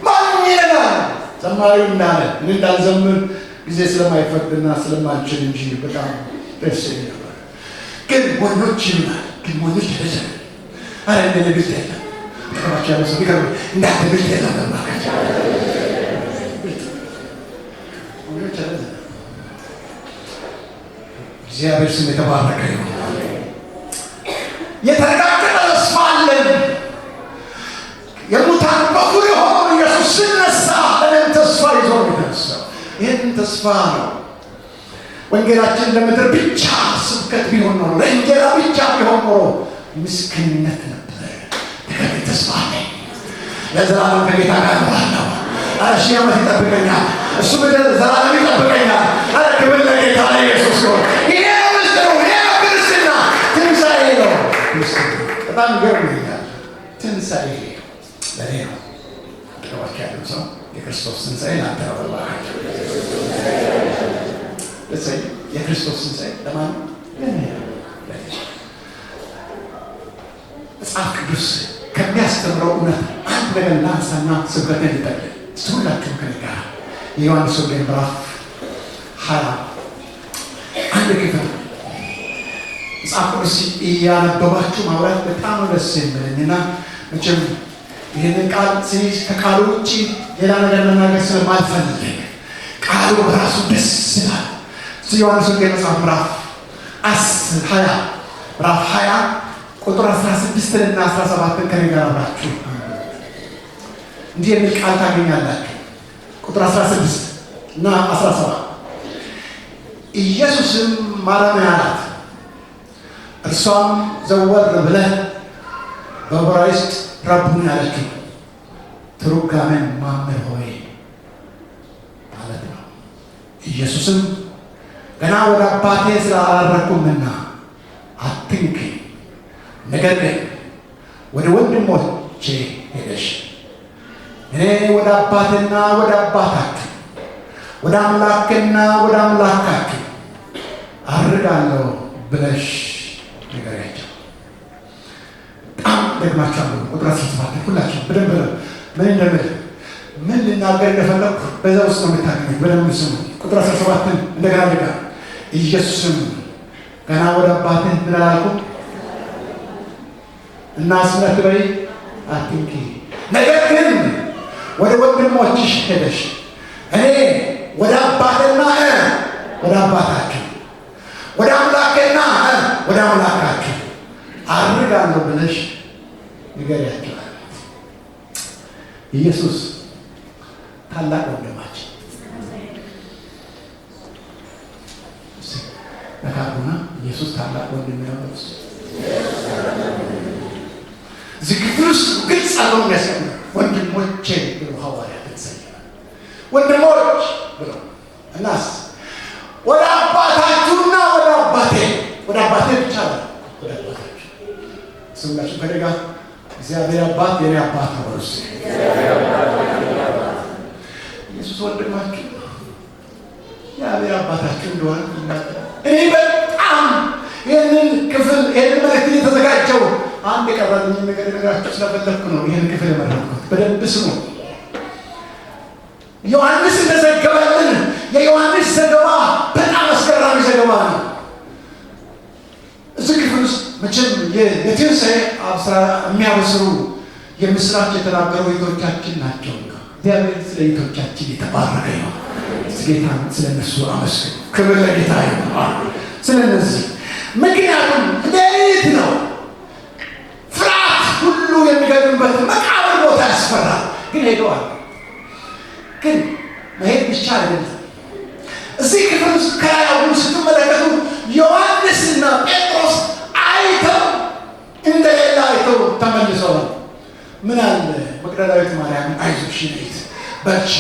ማን ይላል? ዘማሪው እንዳለ እኔ እንዳልዘምር ጊዜ ስለማይፈቅድና ስለማልችል እንጂ በጣም ደስ ይላል። ግን ወንዶች ይሉናል። ግን ወንዶች ተደሰ አረ እንደኔ ብልጥ የለም። ተባቻለ ሰው ቢቀር እንዳንተ ብልጥ የለም። ተባቻ እግዚአብሔር ስም የተባረከ ይሁን። የተረጋገጠ ተስፋ አለን። የሙታን በኩር የሆነው ኢየሱስ ሲነሳ ለምን ተስፋ ይዞ ነው የተነሳው? ይህን ተስፋ ነው። ወንጌላችን ለምድር ብቻ ስብከት ቢሆን ኖሮ ለእንጀራ ብቻ ቢሆን ኖሮ ምስክርነት ነበር። ተስፋ አለኝ። ለዘላለም ከጌታ ጋር እኖራለሁ። አረ ሺህ ዓመት ይጠብቀኛል። እሱ ምድር ዘላለም ይጠብቀኛል። አረ ክብር ለጌታ ለኢየሱስ ይሁን። ይሄ ነው ምስጢሩ። ይሄ ነው ክርስትና። ትንሣኤ ነው ምስጢሩ። በጣም ይገርመኛል። ትንሣኤ ለእኔ ነው። አጠገባችሁ ያለው ሰው የክርስቶስ ትንሣኤ ለአንተ ነው በላቸው። የክርስቶስ ትንሣኤ ለማን ነው? መጽሐፍ ቅዱስ ከሚያስተምረው እውነት አንድ ነገር ላንሳና ስብከትን ይጠቅል። ሁላችሁም ከኔ ጋር የዮሐንስ ወንጌል ምዕራፍ 20 አንድ ክፍል መጽሐፍ ቅዱስ እያነበባችሁ ማውራት በጣም ደስ የሚለኝና መቼም ይህንን ቃል ሲይዝ ከቃሉ ውጭ ሌላ ነገር መናገር ስለማልፈልግ ቃሉ በራሱ ደስ ይላል። ዮሐንስ ወንጌል መጽሐፍ ምዕራፍ 20 ቁጥር 16 እና 17 ከኔ ጋር አብራችሁ እንዲህ የሚል ቃል ታገኛላችሁ። ቁጥር 16 እና 17 ኢየሱስም ማረሚያ ናት። እርሷም ዘወር ብለህ በዕብራይስጥ ረቡኒ ያለችው ትርጓሜን መምህር ሆይ ማለት ነው። ኢየሱስም ገና ወደ አባቴ ስላላረኩምና አትንከኝ፣ ነገር ግን ወደ ወንድሞቼ ሄደሽ እኔ ወደ አባቴና ወደ አባታችሁ ወደ አምላኬና ወደ አምላካችሁ አርጋለሁ ብለሽ ንገሪያቸው። በጣም ደግማችኋለሁ። ቁጥር 17 ሁላችሁ በደንብ ምን ልናገር እንደፈለኩ በዛ ውስጥ ነው የምታገኙት። በደንብ ስሙ። ቁጥር 17 እንደገና ልጋ ኢየሱስም ገና ወደ አባትህ ምን አላልኩም እና ስነት በይ አትንኪ፣ ነገር ግን ወደ ወንድሞችሽ ሄደሽ እኔ ወደ አባቴና ወደ አባታችሁ ወደ አምላኬና ወደ አምላካችሁ አርጋለሁ ብለሽ ንገሪያቸው። ኢየሱስ ታላቅ ወንድማችን ነካኩና ኢየሱስ ታላቅ ወንድም ነው። እዚህ ክፍል ውስጥ ግልጽ አለው የሚያስቀምጥ ወንድሞቼ ብሎ ሐዋርያት ተሰየመ። ወንድሞች ብሎ እናስ ወደ አባታችሁና ወደ አባቴ ብቻ ነው። ወደ አባታችሁ ስሙላችሁ ከደጋ እግዚአብሔር አባት የኔ አባት ነው። ኢየሱስ ወንድማችሁ እግዚአብሔር አባታችሁ እንደሆነ እኔ በጣም ይህንን ክፍል ይህንን መልእክት የተዘጋጀው አንድ የቀረልኝ ነገር ነገራችሁ ስለፈለግኩ ነው። ይህን ክፍል የመረጥኩት በደንብ ስሙ። ዮሐንስ እንደዘገበልን የዮሐንስ ዘገባ በጣም አስገራሚ ዘገባ ነው። እዚህ ክፍል ውስጥ መቼም የትንሣኤ አብስራ የሚያበስሩ የምስራች የተናገሩ እህቶቻችን ናቸው። እግዚአብሔር ስለ እህቶቻችን የተባረከ ነው። ጌታ ስለ እነሱ አመስግኑ። ክብር ለጌታ ይሁን። ስለነዚህ ምክንያቱም ሌሊት ነው። ፍርሃት ሁሉ የሚገኙበት መቃብር ቦታ ያስፈራል። ግን ሄደዋል። ግን መሄድ ብቻ አይደለም። እዚህ ክፍል ውስጥ ከያሁን ስትመለከቱ ዮሐንስና ጴጥሮስ አይተው እንደሌላ አይተው ተመልሰዋል። ምን አለ መግደላዊት ማርያምን አይዞሽ ነይት በርቺ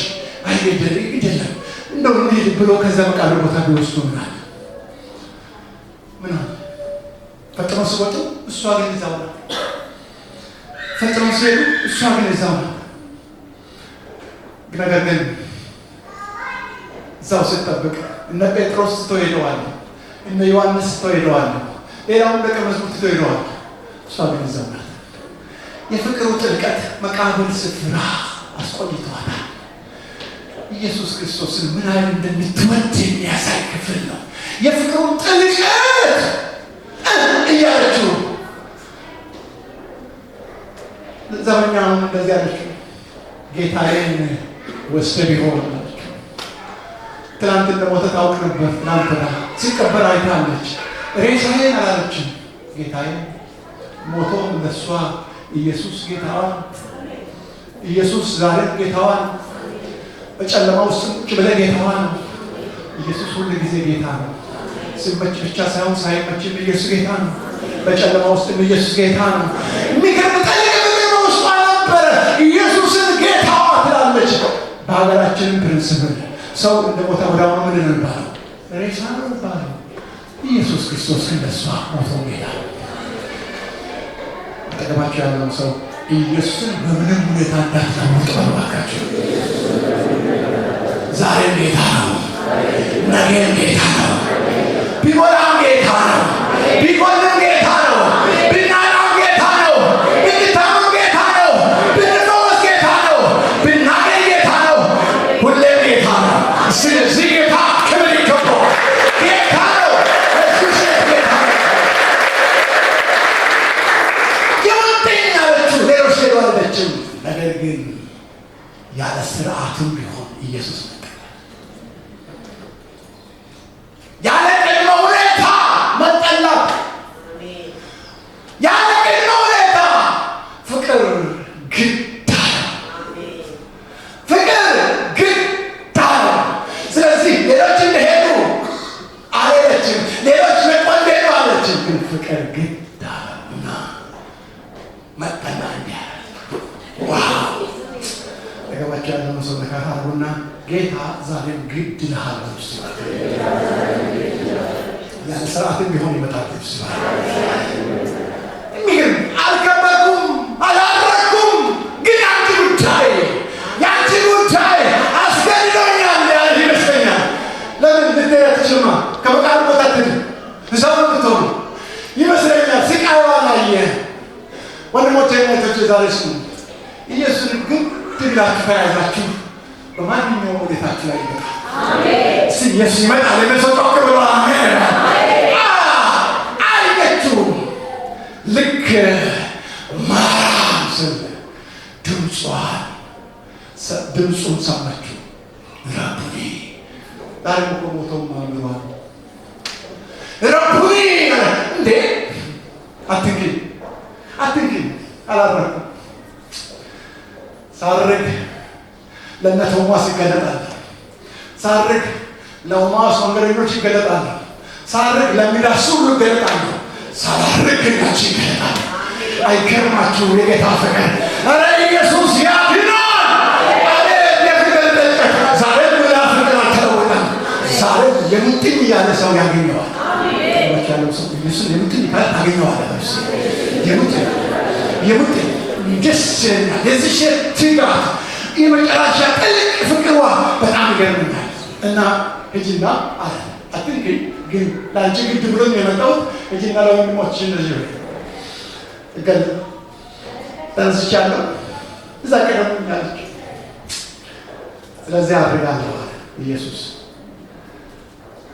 አይደለም እንደው እንሂድ ብሎ ከዛ መቃብር ቦታ ቢወስዱ ምን አለ ፈጥነው ሲወጡ እሷ ግን እዛው ናት። ፈጥነው ሲሄዱ እሷ ግን እዛው ናት። ነገር ግን እዛው ስትጠብቅ እነ ጴጥሮስ ትተው ሄደዋል፣ እነ ዮሐንስ ትተው ሄደዋል፣ ሌላውን ደቀ መዝሙር ትተው ሄደዋል። እሷ ግን እዛው ናት። የፍቅሩ ጥልቀት መቃብር ስፍራ አስቆይተዋታል። ኢየሱስ ክርስቶስን ምን ያህል እንደምትወድ የሚያሳይ ክፍል ነው። የፍቅሩን ጥልቀት እያለችው ዘመኛውን እንደዚህ አለችው፣ ጌታዬን ወስደህ ቢሆን አለችው። ትናንት እንደሞተ ታውቅ ነበር። ትናንትና ሲቀበር አይታለች። ሬሳዬን አላለችም። ጌታዬን ሞቶ እነሷ ኢየሱስ ጌታዋን ኢየሱስ ዛሬ ጌታዋን በጨለማ ውስጥ ቁጭ ብለህ ጌታዋን ኢየሱስ ሁሉ ጊዜ ጌታ ነው። ሲመች ብቻ ሳይሆን ሳይመችም ኢየሱስ ጌታ ነው። በጨለማ ውስጥም ኢየሱስ ጌታ ነው። የሚገርም ጠልቅ ነገር ውስጥ ነበረ። ኢየሱስን ጌታዋ ትላለች። በሀገራችንም ፕሪንስፕል ሰው እንደ ቦታ ወደ አሁኑ ምን እንባለው ሬሳ ነው እንባለው። ኢየሱስ ክርስቶስ እንደሷ ሞቶ ጌታ ነው። አጠገባቸው ያለውን ሰው ኢየሱስን በምንም ሁኔታ እንዳትለውጡ እባካችሁ። ዛሬም ጌታ ነው፣ ነገም ጌታ ነው፣ ቢሞላም ጌታ ነው፣ ቢጎልም ጌታ ነው፣ ብናጣም ጌታ ነው፣ ብንታመም ጌታ ነው፣ ብንፈወስ ጌታ ነው፣ ብናገኝ ጌታ ነው፣ ሁሌም ጌታ ነው። ስለዚህ ጌታ ክብር ይገባዋል። ጌታ ነው። ኢየሱስ ጌታ ነው። የወንደኝ አለችው፣ ሌሎች አለችም። ነገር ግን ያለ ስርዓቱም ቢሆን ኢየሱስ ያለ ቅድመ ሁኔታ መጠላት፣ ያለ ቅድመ ሁኔታ ፍቅር ግድ አለ። ፍቅር ግድ አለ። ስለዚህ ሌሎች እንደሄዱ አልሄደችም። ፍቅር ግድ አለውና መጠና እንዲህ ዋው ተገባቸው ያለው ሰው ነካታሩና ጌታ ዛሬም ግድ ይልሃል ይችላል። ያን ስርዓትም ቢሆን ይመጣል ይችላል። ግን አልከበኩም አላረኩም ግን ያንቺ ጉዳይ አስገድዶኛል ያለ ይመስለኛል። ለምን ልትሄድ ትችልማ ከመቃብር ቦታ እዛው ምትሆኑ ይመስለኛል። ስቃይዋን አየህ ወንድሞቼ እህቶቼ ዛሬ ስሙ። ኢየሱስን ግን ትግላችሁ ተያይዛችሁ በማንኛውም ሁኔታችሁ ላይ ይመጣል። ኢየሱስ ይመጣል። የመሰው ጮክ ብሎ አሜን። አየችው ልክ ማርያም ስል ድምፁን ሰማችሁ። ረቡኒ ዛሬ እኮ ሞተው ማምሯል። ረቡኒ እንዴ አትንኪ አላረኩም ሳርግ ለእነ ቶማስ ይገለጣል። ሳርግ ለኤማሁስ መንገደኞች ይገለጣል። ሳርግ ለሚዳሱ ሁሉ ይገለጣል። ሳላርግ ናች ይገለጣል። አይገርማችሁ የጌታ ፍቅር! ኧረ ኢየሱስ ያድናል። ዛሬ ሌላ ፍቅር አልተለወጠም። ዛሬ የሙጥኝ ያለ ሰው ያገኘዋል። ያለው ሰው ኢየሱስ የሙጥኝ ካለ ታገኘዋለህ። የሙጥኝ ደስ ይለኛል። የዚህ ትጋት የመጨረሻ ጥልቅ ፍቅሯ በጣም ይገርምኛል። እና ሂጂና አለ አትንኪ ግን ለአንቺ ግድ ብሎኝ የመጣሁት ሂጂና ለወንድሞች እንደዚህ እገል ተነስቻለሁ እዛ ቀደሙኛለች። ስለዚህ አድርጋለሁ አለ ኢየሱስ።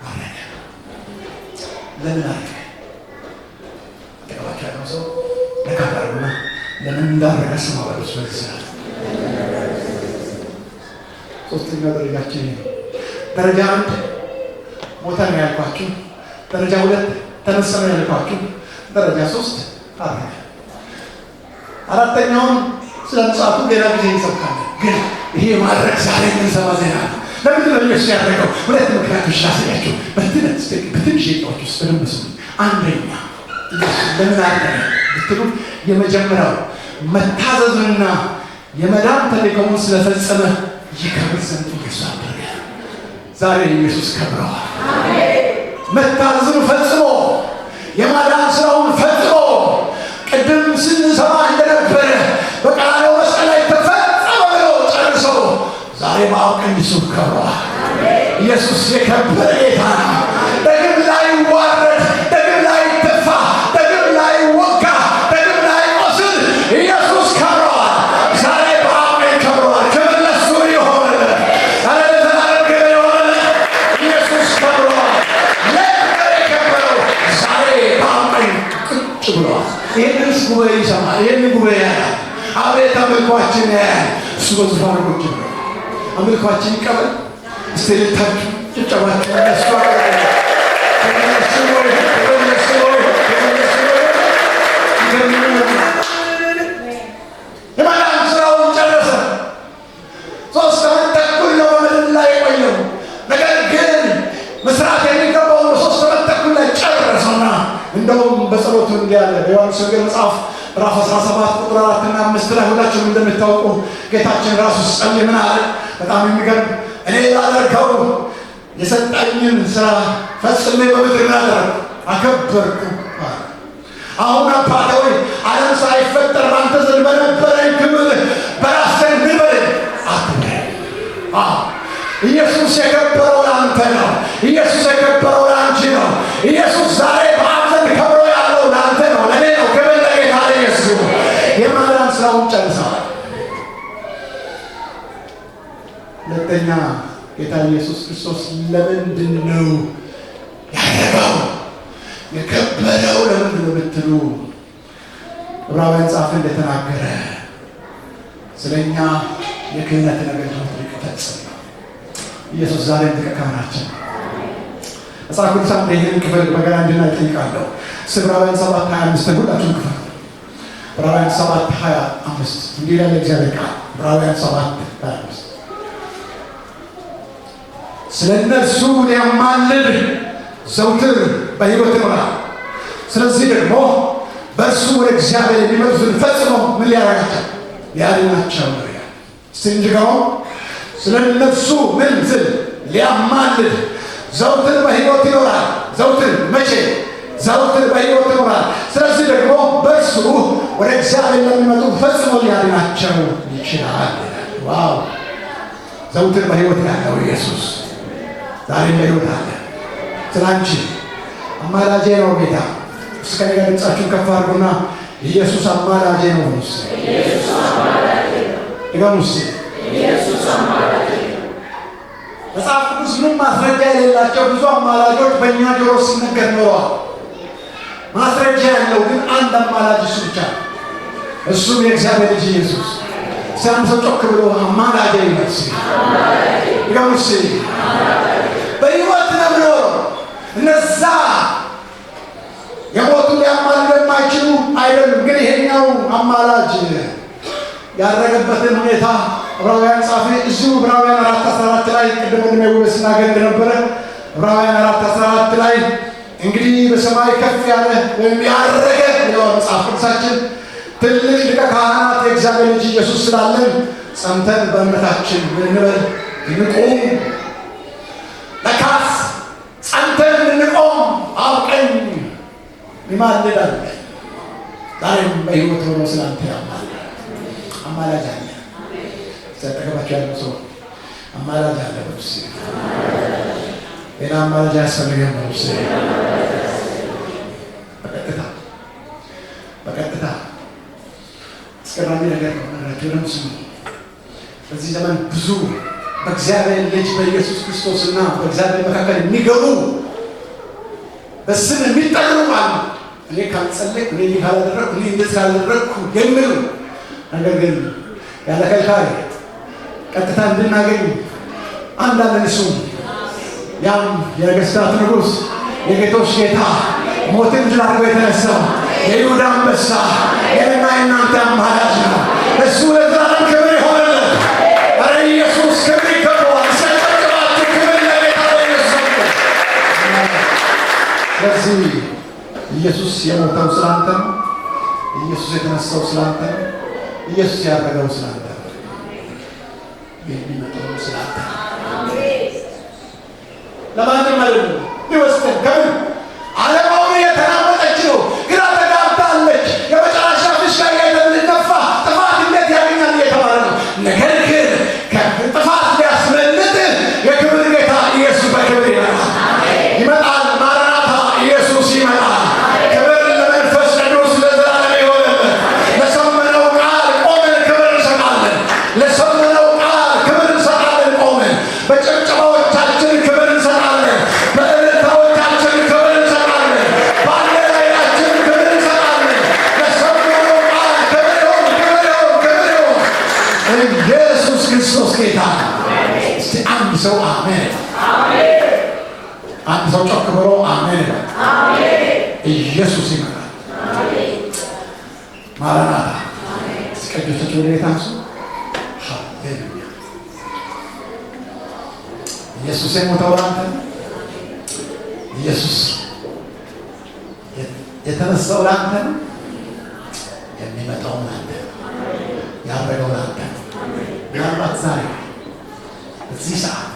አረገ። ለምን አረገ? ተቀባቻ ነው ሰው ለካታሩና ለምን እንዳረገ ስማ ባሉስ በዚህ ሶስተኛ ደረጃችን ደረጃ 1 ሞተ ነው ያልኳችሁ። ደረጃ 2 ተነሳ ነው ያልኳችሁ። ደረጃ 3 አረገ። አራተኛውን ስለ ምጽአቱ ሌላ ጊዜ ይሰብካል። ግን ይሄ ማድረግ ዛሬ የምንሰማ ዜና ነው። ለምንድን ነው ኢየሱስ ያደረገው? 2 ምክንያቶች ላሳያችሁ በትንሽ ደቂቃዎች ውስጥ በደንብ ስሙ። አንደኛ ለምን አደረገ ብትሉ የመጀመሪያው መታዘዙንና የመዳን ተልእኮውን ስለፈጸመ ይከብር ዘንድ ኢየሱስ አደረገ። ዛሬ ኢየሱስ ከብረዋል። መታዘዙን ፈጽሞ የማዳን ስራውን ፈጽሞ ቅድም ስንሰማ እንደነበረ በቀራንዮ መስቀል ላይ ተፈጸመ ብሎ ጨርሶ ዛሬ በአብ ቀኝ እሱ ከብረዋል። ኢየሱስ የከበረ ጌታ ነው። ደግም ላይ ዋረድ፣ ደግም ላይ ተፋ፣ ደግም ላይ ወጋ፣ ደግም ላይ ቆስል ኢየሱስ ከብረዋል። ዛሬ በአብ ቀኝ ከብረዋል። ክብር ለእሱ ይሁን። ዛሬ ለዘላለም ክብር ይሁን። ኢየሱስ ከብረዋል። ለክብር የከበረው ዛሬ በአብ ቀኝ ቁጭ ብለዋል። ይህንን ጉባኤ ይሰማል። ይህንን ጉባኤ ያያል። አቤት አምልኳችን ያያል። እሱ በዙፋኑ ቁጭ ብሎ አምልኳችን ይቀበል። እስቲ ልታችሁ ጭብጨባችሁ እነሱ የማዳን ስራውን ጨረሰ። 3 ዓመት ተኩል ነው በምድር ላይ የቆየው። ነገር ግን መስራት የሚገባውን በ3 ዓመት ተኩል ላይ ጨረሰውና እንደውም በጸሎቱ እንዲህ አለ። በዮሐንስ ወንጌል መጽሐፍ ምዕራፍ 17 ቁጥር 4 እና 5 ላይ ሁላችሁም እንደምታውቁ ጌታችን ራሱ ሲጸልይ ምን አለ? በጣም የሚገርም እኔ ላደርገው የሰጠኝን ስራ ፈጽሜ በምድር ላደረግ አከበርኩ። አሁን አባቴ ሆይ ዓለም ሳይፈጠር ባንተ ዘንድ በነበረኝ ክብር በራስ ዘንድ ምን በለኝ አክብረኝ። ኢየሱስ የከበረው ለአንተ ነው። ኢየሱስ የከበረው ለአንቺ ነው። ኢየሱስ ዛሬ በአብ ዘንድ ከብሮ ያለው ለአንተ ነው፣ ለእኔ ነው። ክብር ለጌታ ለኢየሱስ። የማዳን ስራውን ጨርሰዋል። ሁለተኛ ጌታ ኢየሱስ ክርስቶስ ለምንድን ነው ያደረገው? የከበረው ለምንድን ነው ብትሉ ዕብራውያን ጻፈ እንደተናገረ ስለኛ የክህነት አገልግሎት ሊፈጽም ነው። ኢየሱስ ዛሬም ሊቀ ካህናችን ነው። መጽሐፍ ቅዱስ አንድ ይህን ክፍል በገና እንድናይ እጠይቃለሁ። ዕብራውያን 7:25 ሁላችሁም ክፍል ዕብራውያን 7:25 እንዲህ ይላል እግዚአብሔር ቃል። ዕብራውያን 7:25 ስለ እነርሱ ሊያማልድ ዘውትር በሕይወት ይኖራል። ስለዚህ ደግሞ በእርሱ ወደ እግዚአብሔር የሚመጡትን ፈጽሞ ምን ሊያደርጋቸው ሊያድናቸው ነው ይላል። ስንድጋው ስለ እነሱ ምን ስል ሊያማልድ ዘውትር በሕይወት ይኖራል። ዘውትር መቼ? ዘውትር በሕይወት ይኖራል። ስለዚህ ደግሞ በእርሱ ወደ እግዚአብሔር ለሚመጡ ፈጽሞ ሊያድናቸው ይችላል። ዋው! ዘውትር በሕይወት ያለው ኢየሱስ ዛሬ በሕይወት አለ። ስላንቺ አማላጄ ነው ጌታ። እስከ ነገ ድምፃችሁን ከፍ አድርጉና ኢየሱስ አማላጄ ነው ሙስ ኢየሱስ አማላጄ ነው ይገሙስ ኢየሱስ አማላጄ ነው። መጽሐፍ ቅዱስ ምንም ማስረጃ የሌላቸው ብዙ አማላጆች በእኛ ጆሮ ሲነገር ኖረዋል። ማስረጃ ያለው ግን አንድ አማላጅ እሱ ብቻ ነው። እሱም የእግዚአብሔር ልጅ ኢየሱስ። ሳም ሰው ጮክ ብሎ አማላጄ ይመስ ይገሙስ በሕይወት ነው ብሎ እነዛ የሞቱ ሊያማልዱ የማይችሉ አይደሉም። ግን ይሄኛው አማላጅ ያደረገበትን ሁኔታ ዕብራውያን ጻፊ እዚሁ ዕብራውያን 4:14 ላይ ቅድም ወንድሜ ሲናገር እንደነበረ ዕብራውያን 4:14 ላይ እንግዲህ በሰማይ ከፍ ያለ ወይም ያረገ ይለዋል መጽሐፍ ቅዱሳችን ትልቅ ሊቀ ካህናት የእግዚአብሔር ልጅ ኢየሱስ ስላለን ጸንተን በእምነታችን እንበል እንቁም። ለካስ ጸንተን እንቆም አውቀኝ ይማልዳል። ዛሬም በሕይወት ሆኖ ስላንተ ያማልዳል። አማላጅ አለ። ተጠቀማችሁ ያለው ሰው አማላጅ አለ። በስ ሌላ አማላጅ ያስፈልገን ነው። በቀጥታ አስገራሚ ነገር ነው። ነገራችሁ ስሙ። በዚህ ዘመን ብዙ በእግዚአብሔር ልጅ በኢየሱስ ክርስቶስና በእግዚአብሔር መካከል የሚገቡ በስም የሚጠሩ አሉ። እኔ ካልጸለይኩ፣ እኔ ካላደረግኩ፣ እኔ እንደዚህ ካላደረግኩ የሚሉ ነገር ግን ያለ ከልካይ ቀጥታ እንድናገኝ አንዳንድ እሱም ያም የነገሥታት ንጉሥ የጌቶች ጌታ ሞትን ድል አድርጎ የተነሳው የይሁዳ አንበሳ የእኔና የእናንተ አማላጅ ነው። እሱ ለዘላለም ክብር ይሆንልን። ኧረ ኢየሱስ ክብር ይገባዋል። ሰጠቅባችሁ ክብር ለጌታ ለኢየሱስ። ስለዚህ ኢየሱስ የሞተው ስላንተ ነው። ኢየሱስ የተነሳው ስላንተ ነው። ኢየሱስ ያደረገው ስላንተ ነው። የሚመጣው ስላንተ ነው። ለማንም አይደለም። ሊወስደን ከምን ዓለማዊ የተናወጠች ነው። ግራ ተጋብታለች። የመጨረሻ ፍሽካ እየተነፋ ጥፋት እንዴት ያገኛል እየተባለ ነው። ነገር ግን ከጥፋት ሊያስመልጥ የክብር ጌታ ኢየሱስ በክብር ይመጣል። ማራናታ ኢየሱስ ይመጣል። ክብር ለመንፈስ ቅዱስ ለዘላለም ይሆንልን። ለሰማነው ቃል ቆመን ክብር እንሰጣለን። ለሰማነው ቃል ክብር እንሰጣለን። ቆመን በጭብጨባዎቻችን ክብር እንሰጣለን። በእልልታዎቻችን ክብር እንሰጣለን። በአንደበታችን ክብር እንሰጣለን። ለሰማነው ቃል ክብር ይሁን፣ ክብር ይሁን፣ ክብር ይሁን። ኢየሱስ ክርስቶስ ጌታ። እስቲ አንድ ሰው አሜን። አንድ ሰው ጮክ ብሎ አሜን። ኢየሱስ ይመጣል። ማራናታ። እስኪ ቀጆቻችሁ ወደ ጌታ አንሱ። ሃሌሉያ። ኢየሱስ የሞተው ለአንተ ነው። ኢየሱስ የተነሳው ለአንተ ነው። የሚመጣው ለአንተ ነው። ያደረገው ለአንተ ነው። ምናልባት ዛሬ በዚህ ሰዓት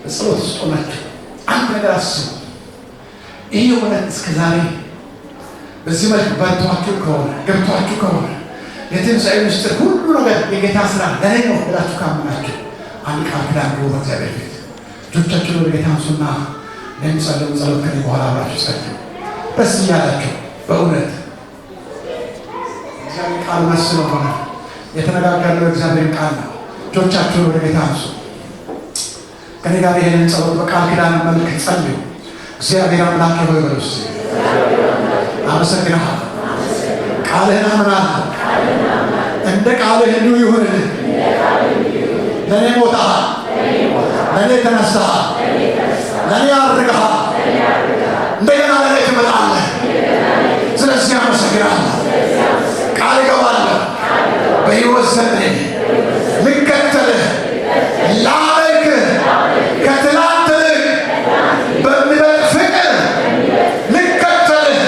በጸሎት ውስጥ ሆናችሁ አንድ ነገር አስቡ። ይህ እውነት እስከ ዛሬ በዚህ መልክ በርቷችሁ ከሆነ ገብቷችሁ ከሆነ የትንሣኤ ምስጢር ሁሉ ነገር የጌታ ስራ ለኔ ነው ብላችሁ ካመናችሁ አንድ ቃል ኪዳን ግቡ በእግዚአብሔር ፊት። እጆቻችሁን ወደ ጌታ አንሱና ለሚጸልዩ ጸሎት ከኔ በኋላ አብራችሁ ጸልዩ። ደስ እያላችሁ በእውነት እግዚአብሔር ቃል እውነት ስለሆነ የተነጋገርነው እግዚአብሔር ቃል ነው። እጆቻችሁን ወደ ጌታ አንሱ። ከኔ ጋር ይሄንን ጸሎት በቃል ኪዳን መልክ ጸልዩ። እግዚአብሔር አምላክ ሆይ በሉ እስቲ አመሰግናለሁ። ቃልህን አምናለሁ። እንደ ቃልህ እንዲሁ ይሁንልህ። ለእኔ ሞተሃል፣ ለእኔ ተነሳሃል፣ ለእኔ አድርገሃል፣ እንደገና ለእኔ ትመጣለህ። ስለዚህ አመሰግናለሁ። ቃል እገባለሁ በሕይወት ዘመኔ ልከተልህ፣ ላመልክህ፣ ከትናንት ይልቅ በሚበልጥ ፍቅር ልከተልህ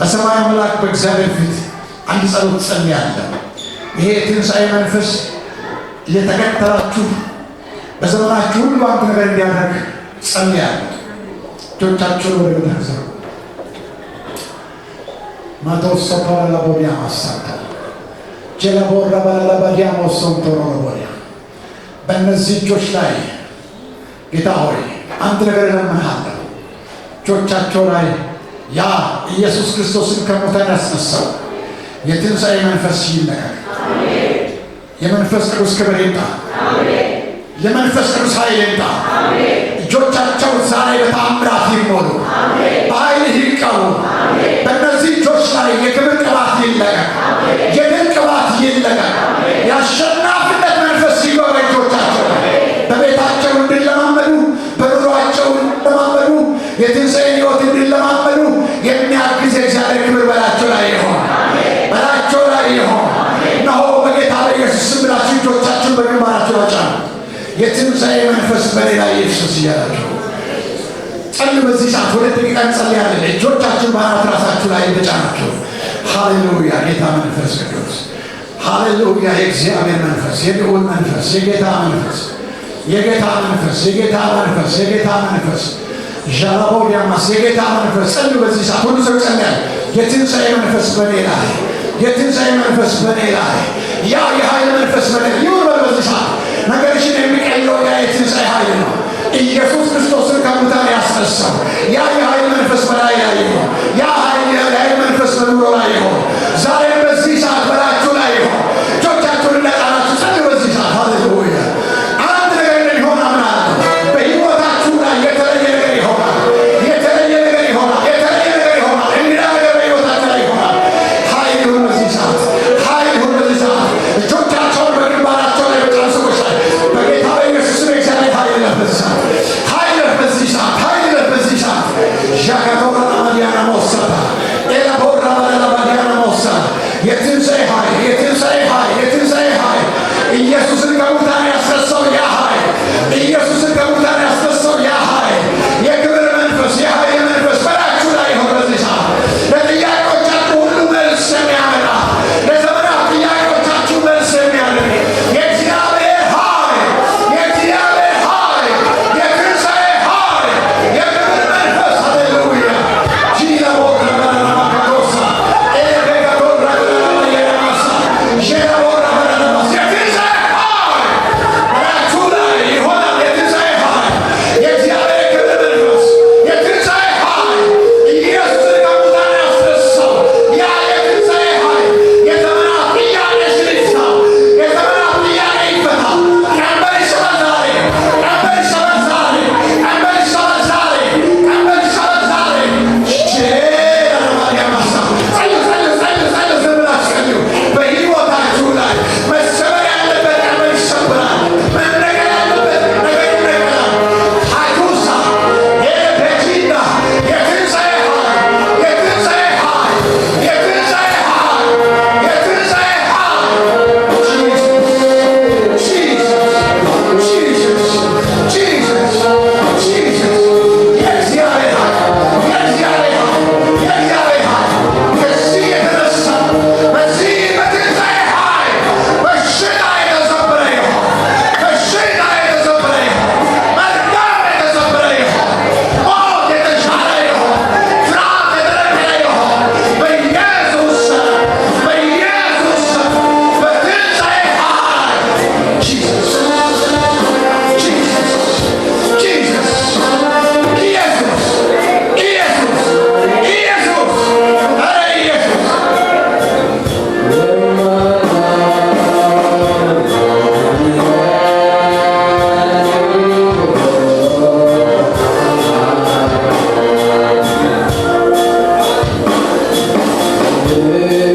በሰማይ አምላክ በእግዚአብሔር ፊት አንድ ጸሎት ጸልያለሁ። ይሄ የትንሣኤ መንፈስ እየተከተላችሁ በዘመናችሁ ሁሉ አንድ ነገር እንዲያደርግ ጸልያለሁ። እጆቻችሁን ወደ ምድር ዘርጉ። ማቶስ ሶፓላ ቦዲያ ማሳታ ጀለቦራ ባላባዲያ ሞሶንቶሮ ቦዲያ በእነዚህ እጆች ላይ ጌታ ሆይ አንድ ነገር እለምንሃለሁ። እጆቻቸው ላይ ያ ኢየሱስ ክርስቶስን ከሙታን ያስነሳው የትንሣኤ መንፈስ ይለቀቅ። የመንፈስ ቅዱስ ክብር ይምጣ። የመንፈስ ቅዱስ ኃይል ይምጣ። እጆቻቸው ዛሬ በተአምራት ይሞሉ፣ በኃይልህ ይቀቡ። በእነዚህ እጆች ላይ የክብር ቅባት ይለቀቅ፣ የድል ቅባት ይለቀቅ። የአሸናፊነት መንፈስ ሲጎበ እጆቻቸው በቤታቸው እንዲለማመዱ፣ በኑሯቸው እንዲለማመዱ፣ የትንሣኤን ሕይወት እንዲለማመዱ የሚያግዝ የእግዚአብሔር ክብር በላቸው ላይ ይሆን፣ በላቸው ላይ ይሆን። እነሆ በጌታ በኢየሱስ ስም ብላችሁ እጆቻችሁን በግንባራችሁ ላይ ጫኑ። የትንሣኤ መንፈስ በኔ ላይ ይፍሰስ እያላችሁ ጸልዩ። በዚህ ሰዓት 2 ደቂቃ እንጸልያለን። እጆቻችሁን በአናት ራሳችሁ ላይ እንደጫናችሁ። ሃሌሉያ! ጌታ መንፈስ ቅዱስ ሃሌሉያ! የእግዚአብሔር መንፈስ፣ የልዑል መንፈስ፣ የጌታ መንፈስ፣ የጌታ መንፈስ፣ የጌታ መንፈስ፣ የጌታ መንፈስ ዣላቦዲያማስ የጌታ መንፈስ ጸልዩ። በዚህ ሰዓት ሁሉ ሰው ጸልያል። የትንሣኤ መንፈስ በኔ ላይ፣ የትንሣኤ መንፈስ በኔ ላይ፣ ያ የኃይል መንፈስ በኔ ይሁን። በዚህ ሰዓት ነገርሽን የሚቀይረው ያ የትንሣኤ ኃይል ነው። ኢየሱስ ክርስቶስን ከሙታን ያስነሳው ያ የኃይል መንፈስ በላይ ላይ ይሆን። ያ የኃይል መንፈስ በኑሮ ላይ ይሆን። ዛሬ በዚህ ሰዓት በላችሁ ላይ ይሆን። እጆቻችሁን እንደጣላችሁ ጸልዩ። በዚህ ሰዓት ሃሌሉያ! አንድ ነገር እንደሚሆን አምናለሁ። በሕይወታችሁ ላይ የተለየ ነገር ይሆናል። የተለየ ነገር ይሆናል። የተለየ ነገር ይሆናል። እንግዳ ነገር በሕይወታችሁ ላይ ይሆናል። ኃይል ይሁን በዚህ ሰዓት፣ ኃይል ይሁን በዚህ ሰዓት። እጆቻቸውን በግንባራቸው ላይ በጫኑ ሰዎች ላይ በጌታ በኢየሱስ ስም እግዚአብሔር ኃይል ይለፍ በዚህ ሰዓት፣ ኃይል ይለፍ በዚህ ሰዓት፣ ኃይል ይለፍ በዚህ ሰዓት። ዣጋቶራ ማዲያና ሞሳታ ኤላቦራ ማዲያና ሞሳ የትንሣኤ ኃይል፣ የትንሣኤ ኃይል፣ የትንሣኤ ኃይል ኢየሱስን ከሙታን ያስነሳው ያ ኃይል፣ ኢየሱስን ከሙታን ያስነሳው ያ ኃይል፣ የክብር መንፈስ፣ የኃይል መንፈስ በላችሁ ላይ ይሆን በዚህ ሰዓት። ለጥያቄዎቻችሁ ሁሉ መልስ የሚያመጣ ለዘመናት ጥያቄዎቻችሁ መልስ የሚያደርግ የእግዚአብሔር ኃይል፣ የእግዚአብሔር ኃይል፣ የትንሣኤ ኃይል፣ የክብር መንፈስ ሃሌሉያ! ጂላቦራ ባላማካቶሳ ኤቤጋቶራ ባላማየናማሳ ጄላቦራ ባላማሳ የትንሣኤ ኃይል በላችሁ ላይ ይሆናል። የትንሣኤ ኃይል፣ የእግዚአብሔር ክብር መንፈስ፣ የትንሣኤ ኃይል ኢየሱስን ከሙታን ያስነሳው ያ የትንሣኤ ኃይል የዘመናት ጥያቄሽን ይፍታው። የዘመናት ጥያቄ ይፈታል። ቀንበር ይሰበር ዛሬ፣ ቀንበር ይሰበር ዛሬ፣ ቀንበር ይሰበር ዛሬ፣ ቀንበር ይሰበር ዛሬ። ጄላማዲያማሳ ጸልዩ፣ ጸልዩ፣ ጸልዩ፣ ጸልዩ። ዝም ብላችሁ ጸልዩ። በሕይወታችሁ ላይ መሰበር ያለበት ቀንበር ይሰበራል። መነገር ያለበት ነገር ይነገራል። ሃይቱሳ የቤጂና የትንሣኤ ኃይል፣ የትንሣኤ ኃይል፣ የትንሣኤ ኃይል፣ የትንሣኤ ኃይል የእግዚአብሔር ኃይል፣ የእግዚአብሔር ኃይል፣ የእግዚአብሔር ኃይል ከዚህ የተነሳ በዚህ በትንሣኤ ኃይል በሽታ የተሰበረ ይሆን፣ በሽታ የተሰበረ ይሆን፣ መርገም የተሰበረ ይሆን፣ ሞት የተሻረ ይሆን፣ ፍርሃት የተረገጠ ይሆን። በኢየሱስ ስም፣ በኢየሱስ ስም በትንሣኤ ኃይል ጂሰስ ጂሰስ ጂሰስ ኢየሱስ ኢየሱስ ኢየሱስ ኧረ ኢየሱስ Yeah.